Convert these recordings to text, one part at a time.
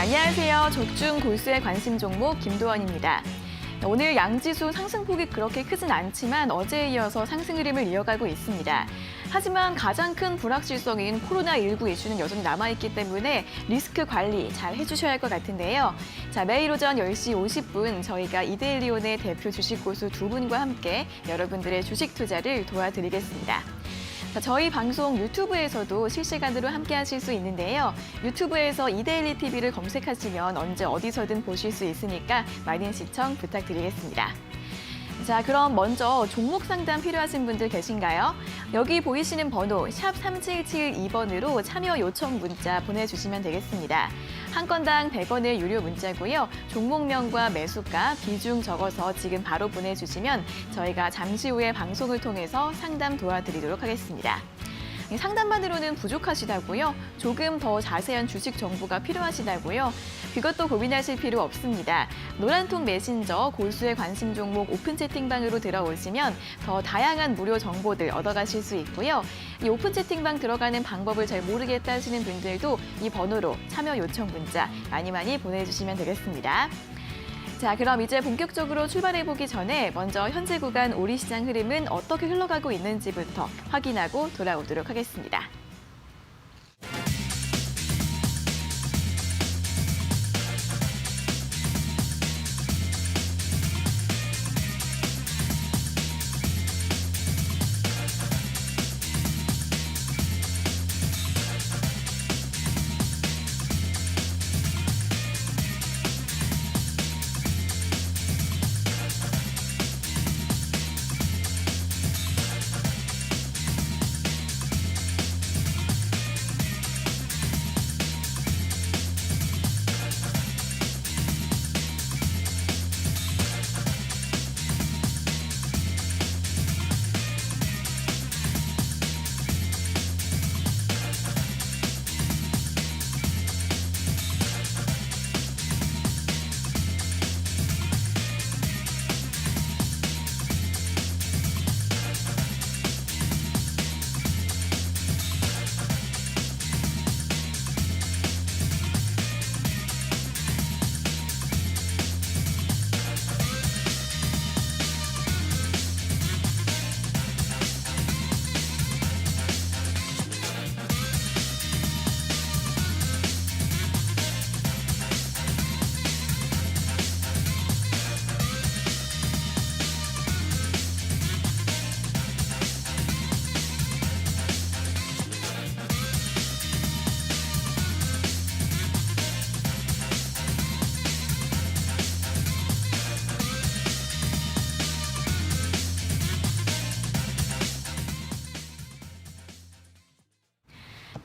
안녕하세요. 적중 골수의 관심 종목 김도원입니다. 오늘 양지수 상승폭이 그렇게 크진 않지만 어제에 이어서 상승 흐름을 이어가고 있습니다. 하지만 가장 큰 불확실성인 코로나19 이슈는 여전히 남아있기 때문에 리스크 관리 잘 해주셔야 할 것 같은데요. 자, 매일 오전 10시 50분 저희가 이데일리온의 대표 주식 고수 두 분과 함께 여러분들의 주식 투자를 도와드리겠습니다. 자, 저희 방송 유튜브에서도 실시간으로 함께 하실 수 있는데요. 유튜브에서 이데일리 TV를 검색하시면 언제 어디서든 보실 수 있으니까 많은 시청 부탁드리겠습니다. 자, 그럼 먼저 종목 상담 필요하신 분들 계신가요? 여기 보이시는 번호 샵 3772번으로 참여 요청 문자 보내주시면 되겠습니다. 한 건당 100원의 유료 문자고요. 종목명과 매수가, 비중 적어서 지금 바로 보내주시면 저희가 잠시 후에 방송을 통해서 상담 도와드리도록 하겠습니다. 상담만으로는 부족하시다고요? 조금 더 자세한 주식 정보가 필요하시다고요? 그것도 고민하실 필요 없습니다. 노란통 메신저 골수의 관심 종목 오픈 채팅방으로 들어오시면 더 다양한 무료 정보들 얻어가실 수 있고요. 이 오픈 채팅방 들어가는 방법을 잘 모르겠다 하시는 분들도 이 번호로 참여 요청 문자 많이 보내주시면 되겠습니다. 자, 그럼 이제 본격적으로 출발해보기 전에 먼저 현재 구간 오리시장 흐름은 어떻게 흘러가고 있는지부터 확인하고 돌아오도록 하겠습니다.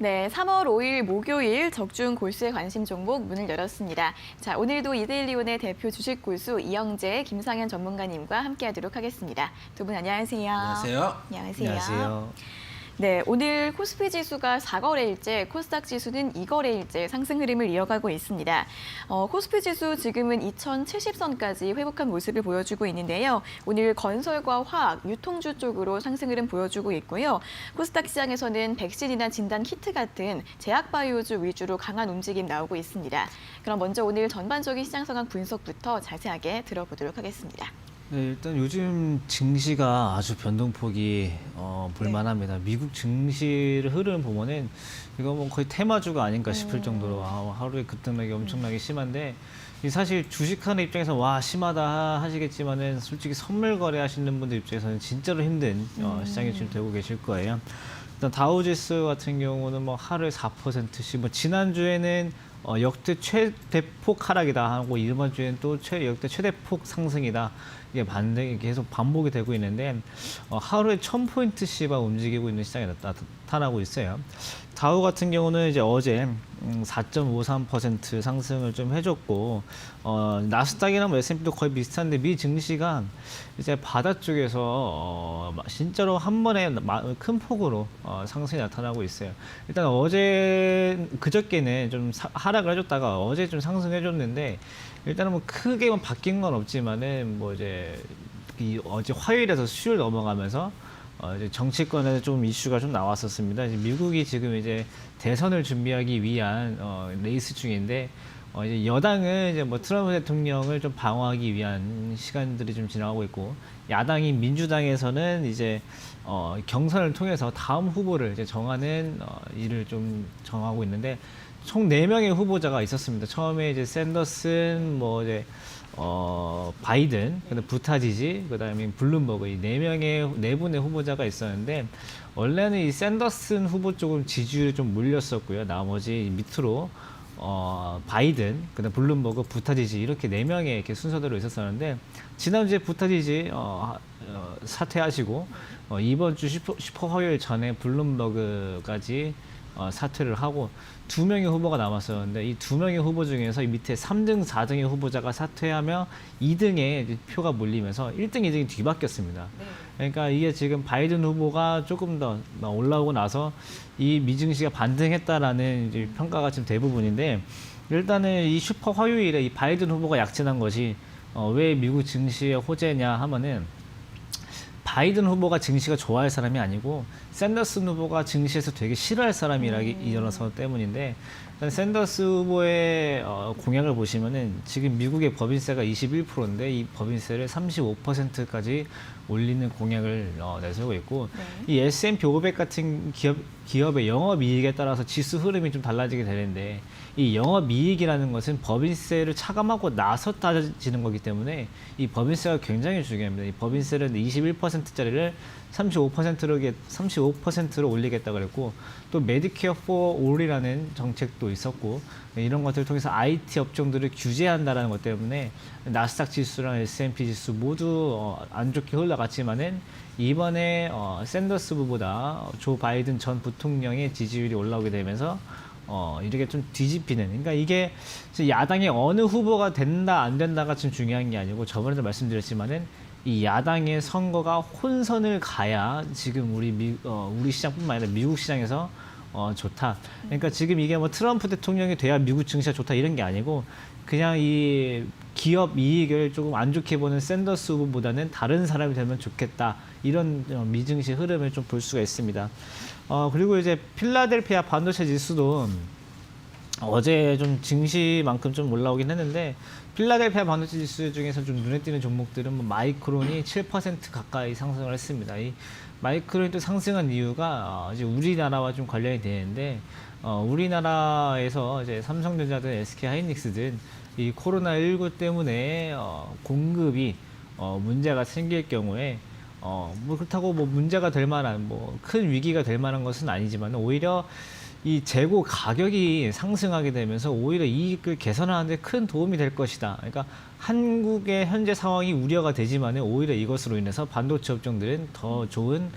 네, 3월 5일 목요일 적중 골수의 관심 종목 문을 열었습니다. 자, 오늘도 이데일리온의 대표 주식 고수 이영재, 김상현 전문가님과 함께하도록 하겠습니다. 두 분 안녕하세요. 안녕하세요. 안녕하세요. 안녕하세요. 네, 오늘 코스피 지수가 4거래일째, 코스닥 지수는 2거래일째 상승 흐름을 이어가고 있습니다. 코스피 지수 지금은 2070선까지 회복한 모습을 보여주고 있는데요. 오늘 건설과 화학, 유통주 쪽으로 상승 흐름 보여주고 있고요. 코스닥 시장에서는 백신이나 진단 키트 같은 제약바이오주 위주로 강한 움직임 나오고 있습니다. 그럼 먼저 오늘 전반적인 시장 상황 분석부터 자세하게 들어보도록 하겠습니다. 네, 일단 요즘 증시가 아주 변동폭이 볼만합니다. 네. 미국 증시 흐름 보면은 이거 뭐 거의 테마주가 아닌가 싶을 정도로 하루에 급등락이 엄청나게 심한데 사실 주식하는 입장에서 와 심하다 하시겠지만은 솔직히 선물 거래하시는 분들 입장에서는 진짜로 힘든 시장이 지금 되고 계실 거예요. 일단 다우지수 같은 경우는 뭐 하루에 4%씩 뭐 지난주에는 역대 최대폭 하락이다 하고 이번 주에는 또 역대 최대폭 상승이다. 이게 계속 반복이 되고 있는데 하루에 1000포인트씩만 움직이고 있는 시장이 나타나고 있어요. 다우 같은 경우는 이제 어제 4.53% 상승을 좀 해줬고 나스닥이나 뭐 S&P도 거의 비슷한데 미 증시가 이제 바다 쪽에서 진짜로 한 번에 큰 폭으로 상승이 나타나고 있어요. 일단 그저께는 좀 하락을 해줬다가 어제 좀 상승해줬는데 일단은 뭐 크게 바뀐 건 없지만은 뭐 이제 어제 화요일에서 수요일 넘어가면서 이제 정치권에서 좀 이슈가 좀 나왔었습니다. 이제 미국이 지금 이제 대선을 준비하기 위한 레이스 중인데 이제 여당은 이제 뭐 트럼프 대통령을 좀 방어하기 위한 시간들이 좀 지나가고 있고, 야당인 민주당에서는 이제 경선을 통해서 다음 후보를 이제 정하는 일을 좀 정하고 있는데, 총 4명의 후보자가 있었습니다. 처음에 이제 샌더슨, 뭐 이제 바이든, 그다음 부타지지, 그다음에 블룸버그, 이 4분의 후보자가 있었는데, 원래는 이 샌더슨 후보 쪽은 지지율이 좀 몰렸었고요. 나머지 밑으로 바이든, 그다음 블룸버그, 부타지지, 이렇게 4명의 이렇게 순서대로 있었었는데, 지난주에 부타지지 사퇴하시고, 이번 주 슈퍼 화요일 전에 블룸버그까지 사퇴를 하고 2명의 후보가 남았었는데, 이 2명의 후보 중에서 이 밑에 3등, 4등의 후보자가 사퇴하며 2등에 표가 몰리면서 1등, 2등이 뒤바뀌었습니다. 그러니까 이게 지금 바이든 후보가 조금 더 올라오고 나서 이 미증시가 반등했다라는 이제 평가가 지금 대부분인데, 일단은 이 슈퍼 화요일에 이 바이든 후보가 약진한 것이 왜 미국 증시의 호재냐 하면은, 바이든 후보가 증시가 좋아할 사람이 아니고 샌더슨 후보가 증시에서 되게 싫어할 사람이라기 일어나서 때문인데, 일단 샌더스 후보의 공약을 보시면은 지금 미국의 법인세가 21%인데 이 법인세를 35%까지 올리는 공약을 내세우고 있고, 이 S&P 500 같은 기업의 영업이익에 따라서 지수 흐름이 좀 달라지게 되는데, 이 영업이익이라는 것은 법인세를 차감하고 나서 따져지는 거기 때문에 이 법인세가 굉장히 중요합니다. 이 법인세를 21%짜리를 35%로 올리겠다 그랬고, 또 메디케어 포 올이라는 정책도 있었고, 이런 것들을 통해서 IT 업종들을 규제한다라는 것 때문에 나스닥 지수랑 S&P 지수 모두 안 좋게 흘러갔지만은, 이번에 샌더스 후보보다 조 바이든 전 부통령의 지지율이 올라오게 되면서 이렇게 좀 뒤집히는, 그러니까 이게 야당의 어느 후보가 된다 안 된다가 좀 중요한 게 아니고, 저번에도 말씀드렸지만은 이 야당의 선거가 혼선을 가야 지금 우리 시장뿐만 아니라 미국 시장에서 좋다. 그러니까 지금 이게 뭐 트럼프 대통령이 돼야 미국 증시가 좋다 이런 게 아니고, 그냥 이 기업 이익을 조금 안 좋게 보는 샌더스 후보보다는 다른 사람이 되면 좋겠다, 이런 미증시 흐름을 좀 볼 수가 있습니다. 그리고 이제 필라델피아 반도체 지수도 어제 좀 증시만큼 좀 올라오긴 했는데, 필라델피아 반도체 지수 중에서 좀 눈에 띄는 종목들은 뭐 마이크론이 7% 가까이 상승을 했습니다. 이 마이크론이 또 상승한 이유가 이제 우리나라와 좀 관련이 되는데, 우리나라에서 이제 삼성전자든 SK하이닉스든 이 코로나19 때문에 공급이 문제가 생길 경우에 뭐 그렇다고 뭐 문제가 될 만한, 뭐 큰 위기가 될 만한 것은 아니지만, 오히려 이 재고 가격이 상승하게 되면서 오히려 이익을 개선하는 데 큰 도움이 될 것이다. 그러니까 한국의 현재 상황이 우려가 되지만 오히려 이것으로 인해서 반도체 업종들은 더 좋은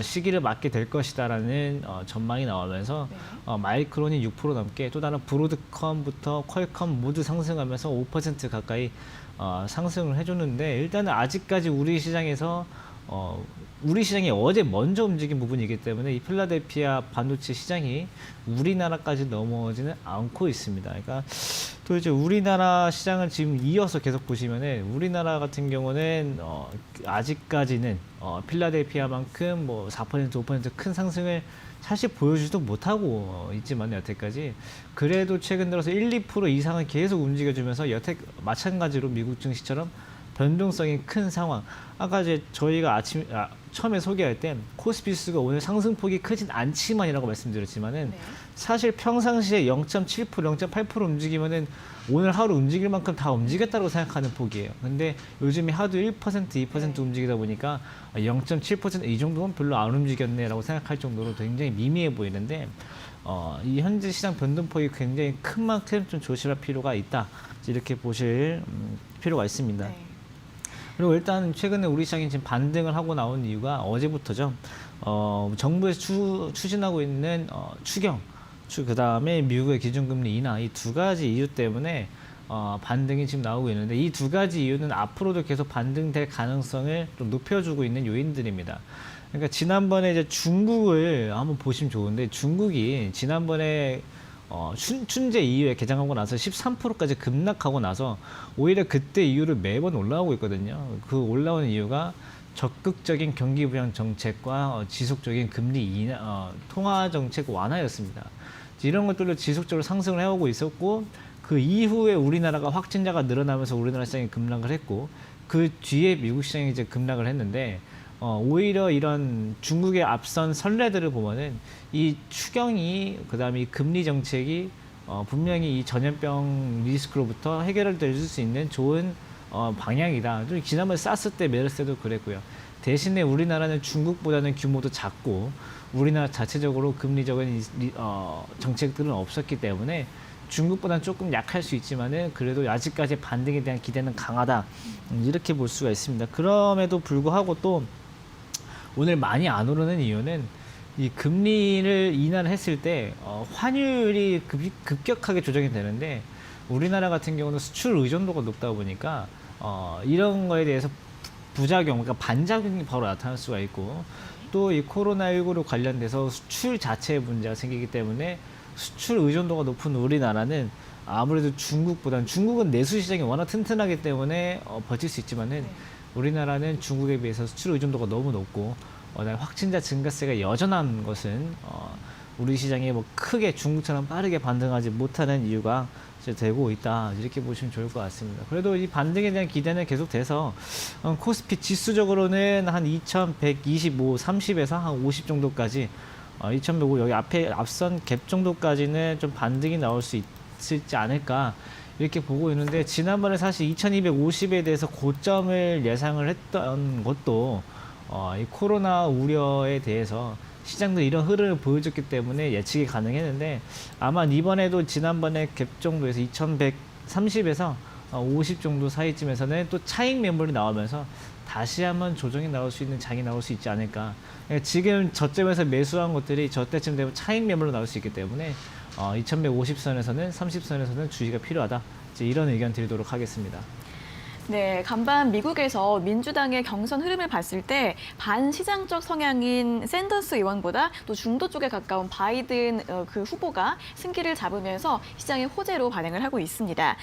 시기를 맞게 될 것이다라는 전망이 나오면서 마이크론이 6% 넘게, 또 다른 브로드컴부터 퀄컴 모두 상승하면서 5% 가까이 상승을 해줬는데, 일단은 아직까지 우리 시장에서 우리 시장이 어제 먼저 움직인 부분이기 때문에 이 필라델피아 반도체 시장이 우리나라까지 넘어오지는 않고 있습니다. 그러니까 또 이제 우리나라 시장을 지금 이어서 계속 보시면은, 우리나라 같은 경우는 아직까지는 필라델피아만큼 뭐 4%, 5% 큰 상승을 사실 보여주지도 못하고 있지만, 여태까지 그래도 최근 들어서 1, 2% 이상은 계속 움직여주면서 마찬가지로 미국 증시처럼 변동성이 큰 상황. 아까 이제 저희가 처음에 소개할 때 코스피 지수가 오늘 상승폭이 크진 않지만이라고 말씀드렸지만은, 사실 평상시에 0.7%, 0.8% 움직이면은 오늘 하루 움직일 만큼 다 움직였다고 생각하는 폭이에요. 근데 요즘에 하도 1%, 2% 움직이다 보니까 0.7% 이 정도면 별로 안 움직였네라고 생각할 정도로 굉장히 미미해 보이는데, 이 현재 시장 변동폭이 굉장히 큰 만큼 좀 조심할 필요가 있다, 이렇게 보실 필요가 있습니다. 그리고 일단 최근에 우리 시장이 지금 반등을 하고 나온 이유가 어제부터죠. 정부에서 추진하고 있는 추경, 그 다음에 미국의 기준금리 인하, 이 두 가지 이유 때문에 반등이 지금 나오고 있는데, 이 두 가지 이유는 앞으로도 계속 반등될 가능성을 좀 높여주고 있는 요인들입니다. 그러니까 지난번에 이제 중국을 한번 보시면 좋은데, 중국이 지난번에 춘제 이후에 개장하고 나서 13%까지 급락하고 나서 오히려 그때 이후로 매번 올라오고 있거든요. 그 올라오는 이유가 적극적인 경기 부양 정책과 지속적인 금리 통화 정책 완화였습니다. 이런 것들로 지속적으로 상승을 해오고 있었고 그 이후에 우리나라가 확진자가 늘어나면서 우리나라 시장이 급락을 했고 그 뒤에 미국 시장이 이제 급락을 했는데 오히려 이런 중국의 앞선 선례들을 보면은 이 추경이 그다음에 이 금리 정책이 분명히 이 전염병 리스크로부터 해결될 수 있는 좋은 방향이다. 좀 지난번 사스 때 메르스 때도 그랬고요. 대신에 우리나라는 중국보다는 규모도 작고 우리나라 자체적으로 금리적인 정책들은 없었기 때문에 중국보다는 조금 약할 수 있지만은 그래도 아직까지 반등에 대한 기대는 강하다. 이렇게 볼 수가 있습니다. 그럼에도 불구하고 또 오늘 많이 안 오르는 이유는 이 금리를 인하했을 때 환율이 급격하게 조정이 되는데 우리나라 같은 경우는 수출 의존도가 높다 보니까 이런 거에 대해서 부작용, 그러니까 반작용이 바로 나타날 수가 있고 또 이 코로나19로 관련돼서 수출 자체에 문제가 생기기 때문에 수출 의존도가 높은 우리나라는 아무래도 중국은 내수 시장이 워낙 튼튼하기 때문에 버틸 수 있지만은 우리나라는 중국에 비해서 수출 의존도가 너무 높고 확진자 증가세가 여전한 것은 우리 시장이 뭐 크게 중국처럼 빠르게 반등하지 못하는 이유가 이제 되고 있다. 이렇게 보시면 좋을 것 같습니다. 그래도 이 반등에 대한 기대는 계속돼서 코스피 지수적으로는 한 2125, 30에서 한 50 정도까지 2105 여기 앞에 앞선 갭 정도까지는 좀 반등이 나올 수 있지 않을까 이렇게 보고 있는데 지난번에 사실 2250에 대해서 고점을 예상을 했던 것도 이 코로나 우려에 대해서 시장도 이런 흐름을 보여줬기 때문에 예측이 가능했는데 아마 이번에도 지난번에 갭 정도에서 2130에서 50 정도 사이쯤에서는 또 차익 매물이 나오면서 다시 한번 조정이 나올 수 있는 장이 나올 수 있지 않을까. 지금 저점에서 매수한 것들이 저때쯤 되면 차익 매물로 나올 수 있기 때문에 2150선에서는 30선에서는 주의가 필요하다. 이제 이런 의견 드리도록 하겠습니다. 네, 간밤 미국에서 민주당의 경선 흐름을 봤을 때 반시장적 성향인 샌더스 의원보다 또 중도 쪽에 가까운 바이든 그 후보가 승기를 잡으면서 시장의 호재로 반응을 하고 있습니다.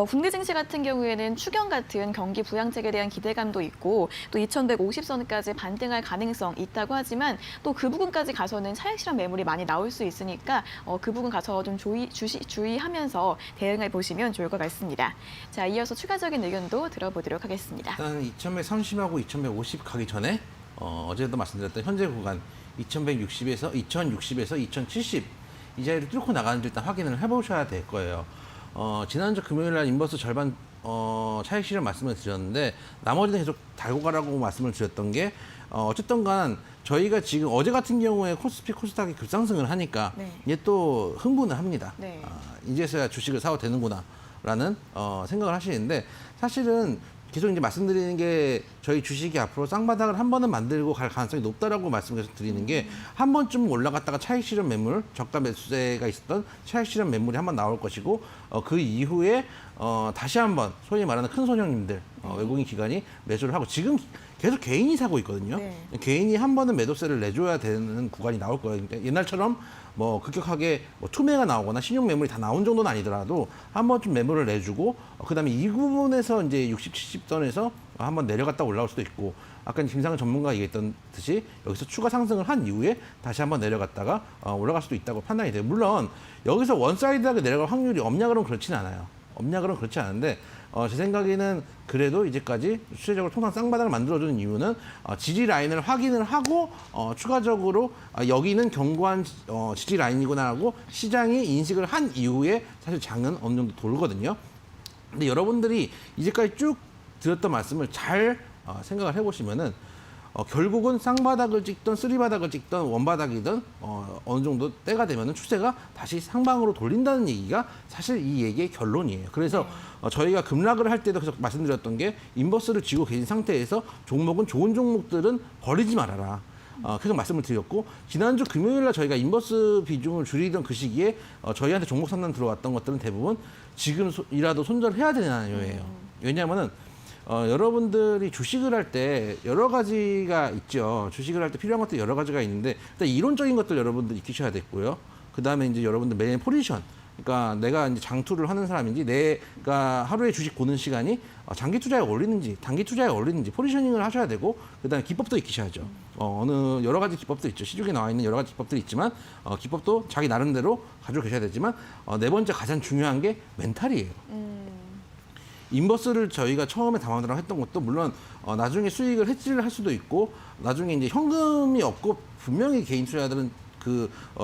국내 증시 같은 경우에는 추경 같은 경기 부양책에 대한 기대감도 있고 또 2150선까지 반등할 가능성 있다고 하지만 또 그 부분까지 가서는 차익 실현 매물이 많이 나올 수 있으니까 그 부분 가서 좀 주의하면서 대응해 보시면 좋을 것 같습니다. 자, 이어서 추가적인 의견도 들어보도록 하겠습니다. 일단 2130하고 2150 가기 전에 어제도 말씀드렸던 현재 구간 2160에서 2070 이 자리를 뚫고 나가는지 일단 확인을 해보셔야 될 거예요. 지난주 금요일 날 인버스 절반 차익 실현 말씀을 드렸는데 나머지는 계속 달고 가라고 말씀을 드렸던 게 어쨌든 간 저희가 지금 어제 같은 경우에 코스피 코스닥이 급상승을 하니까 이제 또 흥분을 합니다. 이제서야 주식을 사도 되는구나 라는 생각을 하시는데 사실은 계속 이제 말씀드리는 게 저희 주식이 앞으로 쌍바닥을 한 번은 만들고 갈 가능성이 높다라고 말씀을 드리는 게 한 번쯤 올라갔다가 차익 실현 매물, 저가 매수세가 있었던 차익 실현 매물이 한 번 나올 것이고 그 이후에 다시 한번 소위 말하는 큰 손형님들 외국인 기관이 매수를 하고 지금 계속 개인이 사고 있거든요. 개인이 한 번은 매도세를 내줘야 되는 구간이 나올 거예요. 그러니까 옛날처럼 뭐 급격하게 투매가 나오거나 신용 매물이 다 나온 정도는 아니더라도 한 번쯤 매물을 내주고 그다음에 이 부분에서 이제 60, 70선에서 한번 내려갔다 올라올 수도 있고 아까 김상은 전문가가 얘기했던 듯이 여기서 추가 상승을 한 이후에 다시 한번 내려갔다가 올라갈 수도 있다고 판단이 돼요. 물론 여기서 원사이드하게 내려갈 확률이 없냐 그러면 그렇지는 않아요. 없냐 그러면 그렇지 않은데 제 생각에는 그래도 이제까지 추세적으로 통상 쌍바닥을 만들어주는 이유는 지지 라인을 확인을 하고 추가적으로 여기는 견고한 지지 라인이구나 하고 시장이 인식을 한 이후에 사실 장은 어느 정도 돌거든요. 근데 여러분들이 이제까지 쭉 드렸던 말씀을 잘 생각을 해보시면은 결국은 쌍바닥을 찍던 쓰리바닥을 찍던 원바닥이든 어느 정도 때가 되면은 추세가 다시 상방으로 돌린다는 얘기가 사실 이 얘기의 결론이에요. 그래서 저희가 급락을 할 때도 계속 말씀드렸던 게 인버스를 쥐고 계신 상태에서 종목은 좋은 종목들은 버리지 말아라. 계속 말씀을 드렸고 지난주 금요일 날 저희가 인버스 비중을 줄이던 그 시기에 저희한테 종목 상담 들어왔던 것들은 대부분 지금이라도 손절해야 되는 이유예요. 왜냐하면은 여러분들이 주식을 할 때 여러 가지가 있죠. 주식을 할 때 필요한 것들 여러 가지가 있는데 일단 이론적인 것들 여러분들 익히셔야 됐고요. 그 다음에 이제 여러분들 매일 포지션, 그러니까 내가 이제 장투를 하는 사람인지 내가 하루에 주식 보는 시간이 장기 투자에 어울리는지 단기 투자에 어울리는지 포지셔닝을 하셔야 되고 그다음에 기법도 익히셔야죠. 어느 여러 가지 기법도 있죠. 시중에 나와 있는 여러 가지 기법들이 있지만 기법도 자기 나름대로 가지고 계셔야 되지만 네 번째 가장 중요한 게 멘탈이에요. 인버스를 저희가 처음에 담아들어 했던 것도 물론 나중에 수익을 해지를 할 수도 있고 나중에 이제 현금이 없고 분명히 개인 투자자들은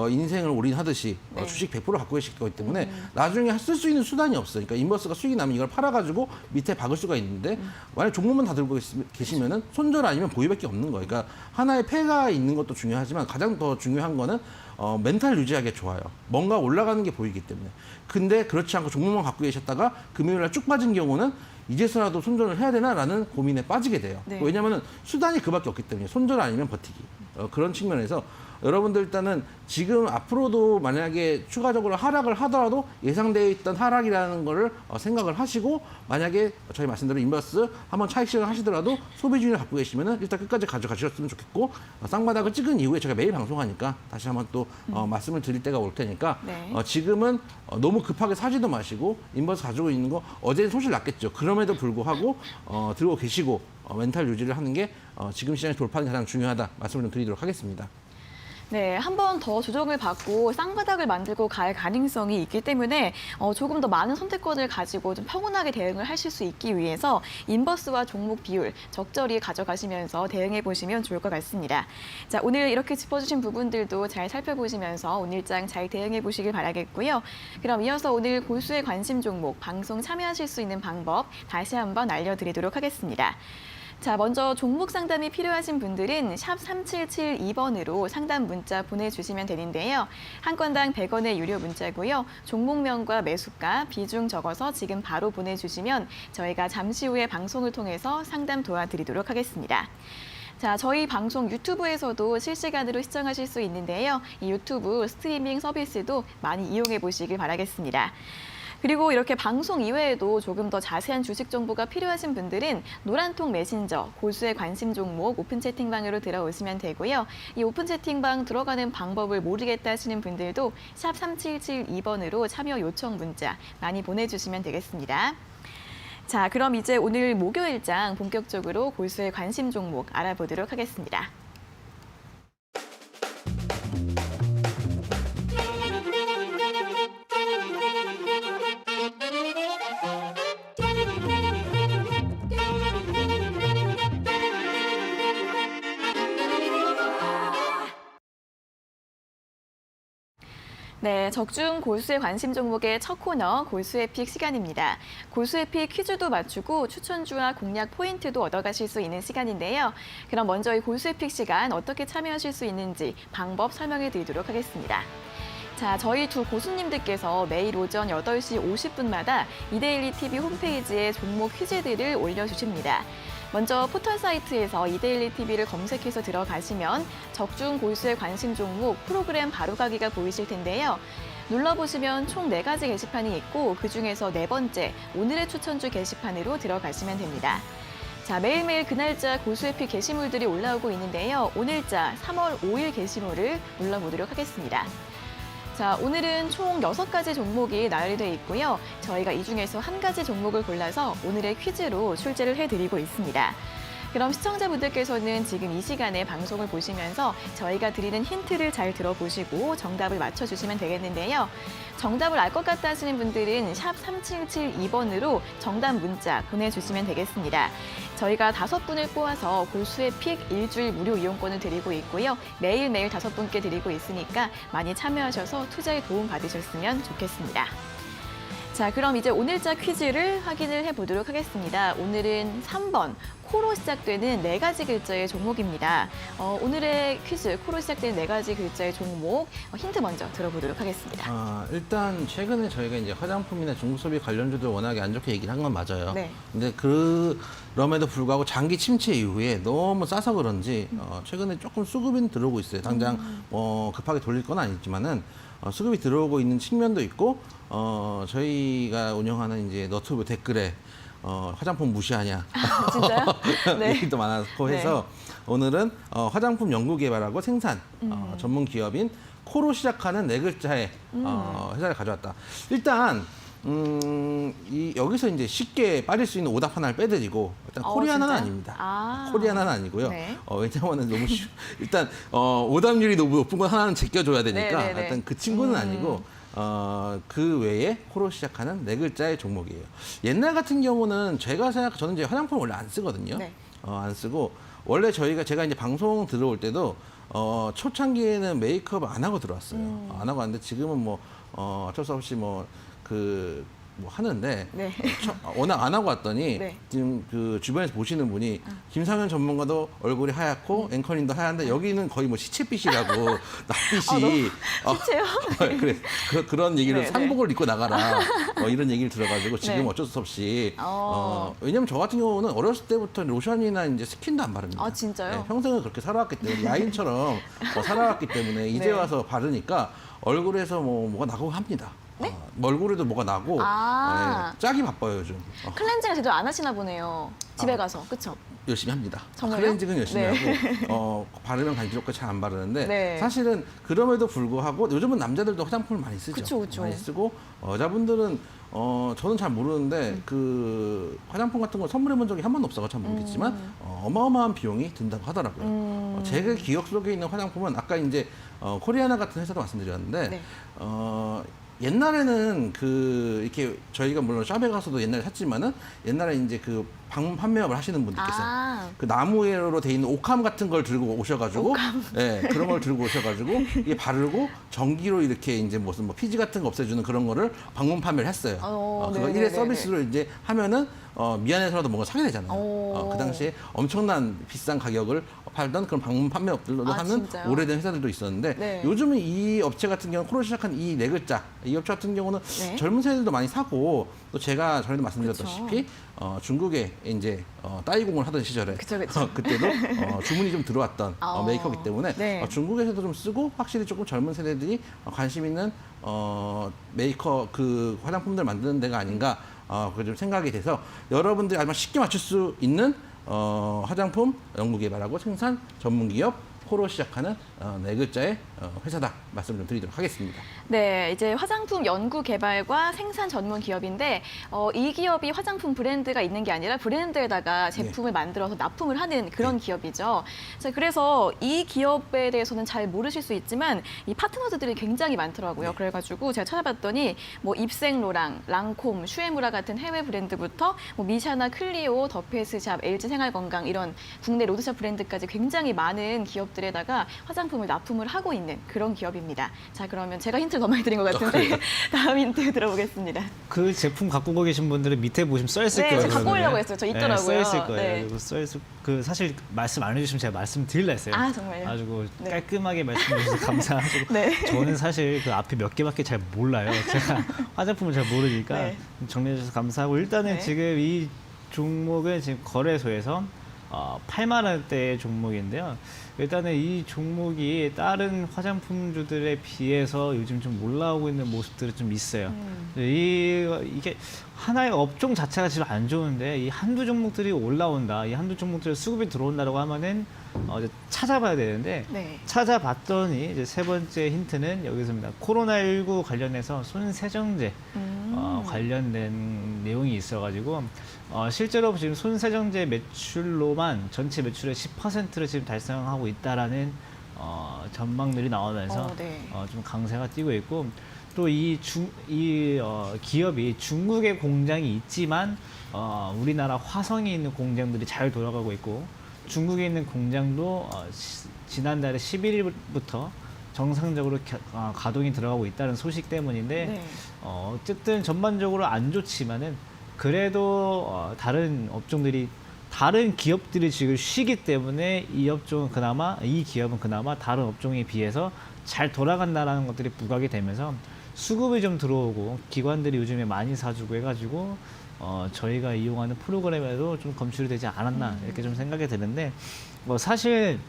인생을 올인하듯이 네. 주식 100% 갖고 계실 거기 때문에 나중에 쓸 수 있는 수단이 없어요. 그러니까 인버스가 수익이 나면 이걸 팔아가지고 밑에 박을 수가 있는데 만약 종목만 다 들고 계시면은 손절 아니면 보유밖에 없는 거예요. 그러니까 하나의 패가 있는 것도 중요하지만 가장 더 중요한 거는 멘탈 유지하기 좋아요. 뭔가 올라가는 게 보이기 때문에. 근데 그렇지 않고 종목만 갖고 계셨다가 금요일 날 쭉 빠진 경우는 이제서라도 손절을 해야 되나라는 고민에 빠지게 돼요. 네. 왜냐하면 수단이 그밖에 없기 때문에 손절 아니면 버티기. 그런 측면에서 여러분들 일단은 지금 앞으로도 만약에 추가적으로 하락을 하더라도 예상되어 있던 하락이라는 거를 생각을 하시고 만약에 저희 말씀대로 인버스 한번 차익 실현을 하시더라도 소비주의를 갖고 계시면은 일단 끝까지 가져가셨으면 좋겠고 쌍바닥을 찍은 이후에 제가 매일 방송하니까 다시 한번 또 말씀을 드릴 때가 올 테니까 네. 지금은 너무 급하게 사지도 마시고 인버스 가지고 있는 거 어제는 손실 났겠죠. 그럼에도 불구하고 들고 계시고 멘탈 유지를 하는 게 지금 시장에 돌파하는 게 가장 중요하다 말씀을 좀 드리도록 하겠습니다. 네, 한 번 더 조정을 받고 쌍바닥을 만들고 갈 가능성이 있기 때문에 조금 더 많은 선택권을 가지고 좀 평온하게 대응을 하실 수 있기 위해서 인버스와 종목 비율 적절히 가져가시면서 대응해 보시면 좋을 것 같습니다. 자, 오늘 이렇게 짚어주신 부분들도 잘 살펴보시면서 오늘장 잘 대응해 보시길 바라겠고요. 그럼 이어서 오늘 고수의 관심 종목 방송 참여하실 수 있는 방법 다시 한번 알려드리도록 하겠습니다. 자, 먼저 종목 상담이 필요하신 분들은 샵 3772번으로 상담 문자 보내주시면 되는데요. 한 건당 100원의 유료 문자고요. 종목명과 매수가, 비중 적어서 지금 바로 보내주시면 저희가 잠시 후에 방송을 통해서 상담 도와드리도록 하겠습니다. 자, 저희 방송 유튜브에서도 실시간으로 시청하실 수 있는데요. 이 유튜브 스트리밍 서비스도 많이 이용해 보시길 바라겠습니다. 그리고 이렇게 방송 이외에도 조금 더 자세한 주식 정보가 필요하신 분들은 노란통 메신저, 고수의 관심 종목 오픈 채팅방으로 들어오시면 되고요. 이 오픈 채팅방 들어가는 방법을 모르겠다 하시는 분들도 샵 3772번으로 참여 요청 문자 많이 보내주시면 되겠습니다. 자, 그럼 이제 오늘 목요일장 본격적으로 고수의 관심 종목 알아보도록 하겠습니다. 네, 적중 고수의 관심 종목의 첫 코너 고수의 픽 시간입니다. 고수의 픽 퀴즈도 맞추고 추천주와 공략 포인트도 얻어가실 수 있는 시간인데요. 그럼 먼저 이 고수의 픽 시간 어떻게 참여하실 수 있는지 방법 설명해 드리도록 하겠습니다. 자, 저희 두 고수님들께서 매일 오전 8시 50분마다 이데일리 TV 홈페이지에 종목 퀴즈들을 올려주십니다. 먼저 포털 사이트에서 이데일리 TV를 검색해서 들어가시면 적중 고수의 관심 종목 프로그램 바로가기가 보이실 텐데요. 눌러보시면 총 4가지 게시판이 있고 그중에서 4번째 오늘의 추천주 게시판으로 들어가시면 됩니다. 자, 매일매일 그날짜 고수의 픽 게시물들이 올라오고 있는데요. 오늘자 3월 5일 게시물을 눌러보도록 하겠습니다. 자, 오늘은 총 6가지 종목이 나열이 되어 있고요. 저희가 이 중에서 한 가지 종목을 골라서 오늘의 퀴즈로 출제를 해드리고 있습니다. 그럼 시청자분들께서는 지금 이 시간에 방송을 보시면서 저희가 드리는 힌트를 잘 들어보시고 정답을 맞춰주시면 되겠는데요. 정답을 알 것 같다 하시는 분들은 샵 3772번으로 정답 문자 보내주시면 되겠습니다. 저희가 5분을 뽑아서 고수의 픽 일주일 무료 이용권을 드리고 있고요. 매일매일 5분께 드리고 있으니까 많이 참여하셔서 투자에 도움 받으셨으면 좋겠습니다. 자, 그럼 이제 오늘자 퀴즈를 확인을 해보도록 하겠습니다. 오늘은 3번 코로 시작되는 4가지 글자의 종목입니다. 오늘의 퀴즈 코로 시작되는 4가지 글자의 종목 힌트 먼저 들어보도록 하겠습니다. 일단 최근에 저희가 이제 화장품이나 중국 소비 관련주들 워낙에 안 좋게 얘기를 한 건 맞아요. 네. 근데 그럼에도 불구하고 장기 침체 이후에 너무 싸서 그런지 최근에 조금 수급이 들어오고 있어요. 당장 급하게 돌릴 건 아니지만은 수급이 들어오고 있는 측면도 있고 저희가 운영하는 이제 너튜브 댓글에 화장품 무시하냐 진짜요? 네. 얘기도 많았고 해서 오늘은 화장품 연구개발하고 생산 전문 기업인 코로 시작하는 네 글자의 회사를 가져왔다. 일단 여기서 이제 쉽게 빠질 수 있는 오답 하나를 빼드리고 일단 코리아나는 진짜요? 아닙니다. 아. 코리아나는 아니고요. 네. 왜냐하면 너무 일단 오답률이 너무 높은 건 하나는 제껴줘야 되니까 네네네. 일단 그 친구는 아니고 그 외에 코로 시작하는 네 글자의 종목이에요. 옛날 같은 경우는 저는 이제 화장품 원래 안 쓰거든요. 네. 안 쓰고 원래 제가 이제 방송 들어올 때도 초창기에는 메이크업 안 하고 들어왔어요. 안 하고 왔는데 지금은 뭐 어쩔 수 없이 뭐 하는데 네. 워낙 안 하고 왔더니 네. 지금 그 주변에서 보시는 분이 김상현 전문가도 얼굴이 하얗고 앵커님도 하얀데 여기는 거의 뭐 시체빛이라고 낯빛이 시체요? 그래 그런 얘기를 네, 네. 상복을 입고 나가라 이런 얘기를 들어가지고 지금 네. 어쩔 수 없이 어. 왜냐면 저 같은 경우는 어렸을 때부터 로션이나 이제 스킨도 안 바릅니다. 아, 진짜요? 네, 평생을 그렇게 살아왔기 때문에 야인처럼 살아왔기 때문에 이제 네. 와서 바르니까 얼굴에서 뭐가 나고 합니다. 네? 얼굴에도 뭐가 나고 아. 짜기 바빠요 요즘. 클렌징을 제대로 안 하시나 보네요. 집에 가서. 그쵸? 열심히 합니다. 정말요? 클렌징은 열심히 네. 하고 바르면 간지럽고 잘 안 바르는데 네. 사실은 그럼에도 불구하고 요즘은 남자들도 화장품을 많이 쓰죠. 그쵸, 그쵸. 많이 쓰고 여자분들은 저는 잘 모르는데 그 화장품 같은 거 선물해 본 적이 한 번도 없어서 잘 모르겠지만 어마어마한 비용이 든다고 하더라고요. 제 기억 속에 있는 화장품은 아까 이제 코리아나 같은 회사도 말씀드렸는데 네. 옛날에는 이렇게 저희가 물론 샵에 가서도 옛날에 샀지만은 옛날에 이제 그 방문 판매업을 하시는 분들께서 그 나무로 돼 있는 옥함 같은 걸 들고 오셔가지고, 예, 그런 걸 들고 오셔가지고 이게 바르고 전기로 이렇게 이제 무슨 피지 같은 거 없애주는 그런 거를 방문 판매를 했어요. 그거 네네네네. 1회 서비스로 이제 하면은 미안해서라도 뭔가 사게 되잖아요. 그 당시에 엄청난 비싼 가격을 팔던 그런 방문 판매업들도 하는 진짜요? 오래된 회사들도 있었는데 네. 요즘은 이 업체 같은 경우는 코로 시작한 이 네 글자 이 업체 같은 경우는 네. 젊은 세대들도 많이 사고 또 제가 전에도 말씀드렸다시피 중국에 이제 따이공을 하던 시절에 그쵸. 그때도 주문이 좀 들어왔던 메이커이기 때문에 네. 중국에서도 좀 쓰고 확실히 조금 젊은 세대들이 관심 있는 메이커 그 화장품들 만드는 데가 아닌가 그 좀 생각이 돼서 여러분들이 아마 쉽게 맞출 수 있는 화장품 연구개발하고 생산 전문기업 코로 시작하는 네 글자의 회사다 말씀 좀 드리도록 하겠습니다. 네, 이제 화장품 연구 개발과 생산 전문 기업인데 이 기업이 화장품 브랜드가 있는 게 아니라 브랜드에다가 제품을 만들어서 납품을 하는 그런 기업이죠. 자, 그래서 이 기업에 대해서는 잘 모르실 수 있지만 이 파트너들이 굉장히 많더라고요. 그래가지고 제가 찾아봤더니 뭐 입생로랑, 랑콤, 슈에무라 같은 해외 브랜드부터 뭐 미샤나 클리오, 더페이스샵, LG 생활건강 이런 국내 로드샵 브랜드까지 굉장히 많은 기업들에다가 화장품을 납품을 하고 있는 그런 기업입니다. 자, 그러면 제가 힌트를 더 많이 드린 것 같은데 다음 힌트 들어보겠습니다. 그 제품 갖고 계신 분들은 밑에 보시면 써 있을 네, 거예요. 제가 갖고 그러면은. 오려고 했어요. 저 있더라고요. 써 있을 거예요. 네. 그리고 써 있을 사실 말씀 안 해주시면 제가 말씀 드릴라 했어요. 아, 정말요? 아주 네. 깔끔하게 말씀해 주셔서 감사하고 네. 저는 사실 그 앞에 몇 개밖에 잘 몰라요. 제가 화장품을 잘 모르니까 네. 정리해 주셔서 감사하고 일단은 네. 지금 이 종목은 지금 거래소에서 8만 원대의 종목인데요. 일단은 이 종목이 다른 화장품주들에 비해서 요즘 좀 올라오고 있는 모습들이 좀 있어요. 이게 하나의 업종 자체가 지금 안 좋은데 이 한두 종목들이 올라온다, 이 한두 종목들이 수급이 들어온다라고 하면은 이제 찾아봐야 되는데 네. 찾아봤더니 이제 세 번째 힌트는 여기서입니다. 코로나19 관련해서 손세정제 관련된 내용이 있어가지고 실제로 지금 손세정제 매출로만 전체 매출의 10%를 지금 달성하고 있다라는 전망들이 나오면서 네. 좀 강세가 띄고 있고 또 이 기업이 중국에 공장이 있지만 우리나라 화성에 있는 공장들이 잘 돌아가고 있고 중국에 있는 공장도 지난달에 11일부터 정상적으로 가동이 들어가고 있다는 소식 때문인데 네. 어쨌든 전반적으로 안 좋지만은 그래도 다른 업종들이 다른 기업들이 지금 쉬기 때문에 이 기업은 그나마 다른 업종에 비해서 잘 돌아간다라는 것들이 부각이 되면서 수급이 좀 들어오고 기관들이 요즘에 많이 사주고 해가지고 저희가 이용하는 프로그램에도 좀 검출이 되지 않았나 이렇게 좀 생각이 드는데 사실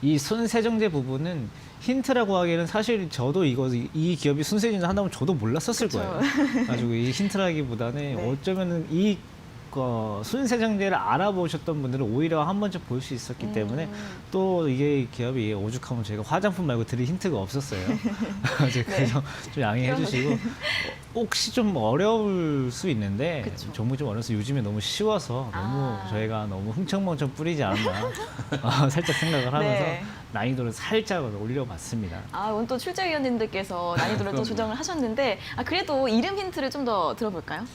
이 손세정제 부분은 힌트라고 하기에는 사실 저도 이 기업이 손세정제 한다면 저도 몰랐었을 그쵸. 거예요. 가지고 이 힌트라기보다는 네. 어쩌면은 이 순세정제를 알아보셨던 분들은 오히려 한 번쯤 볼 수 있었기 때문에 또 이게 기업이 오죽하면 저희가 화장품 말고 드릴 힌트가 없었어요. 그래서 좀 양해해 주시고 혹시 좀 어려울 수 있는데 그쵸. 종목이 좀 어려서 요즘에 너무 쉬워서 너무 저희가 너무 흥청망청 뿌리지 않았나 살짝 생각을 하면서 네. 난이도를 살짝 올려봤습니다. 오늘 또 출제위원님들께서 난이도를 또 조정을 하셨는데 그래도 이름 힌트를 좀 더 들어볼까요?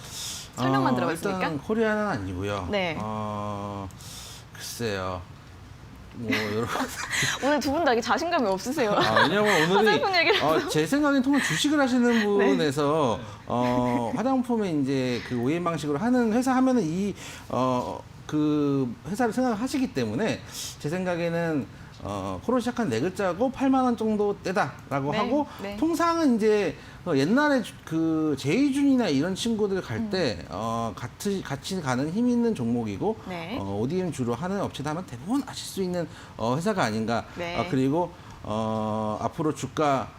설명만 들어봤으니까. 일단 코리아는 아니고요. 네. 글쎄요. 뭐 여러 오늘 두 분 다 자신감이 없으세요. 왜냐면 화장품 오늘이 얘기를 제 생각엔 정말 주식을 하시는 네. 분에서 화장품에 이제 그 OEM 방식으로 하는 회사 하면은 그 회사를 생각하시기 때문에 제 생각에는 코로 시작한 네 글자고 8만 원 정도 때다라고 네, 하고 네. 통상은 이제 옛날에 그 제이준이나 이런 친구들 갈 때 같이 가는 힘 있는 종목이고 네. ODM 주로 하는 업체다 하면 대부분 아실 수 있는 회사가 아닌가. 네. 그리고 앞으로 주가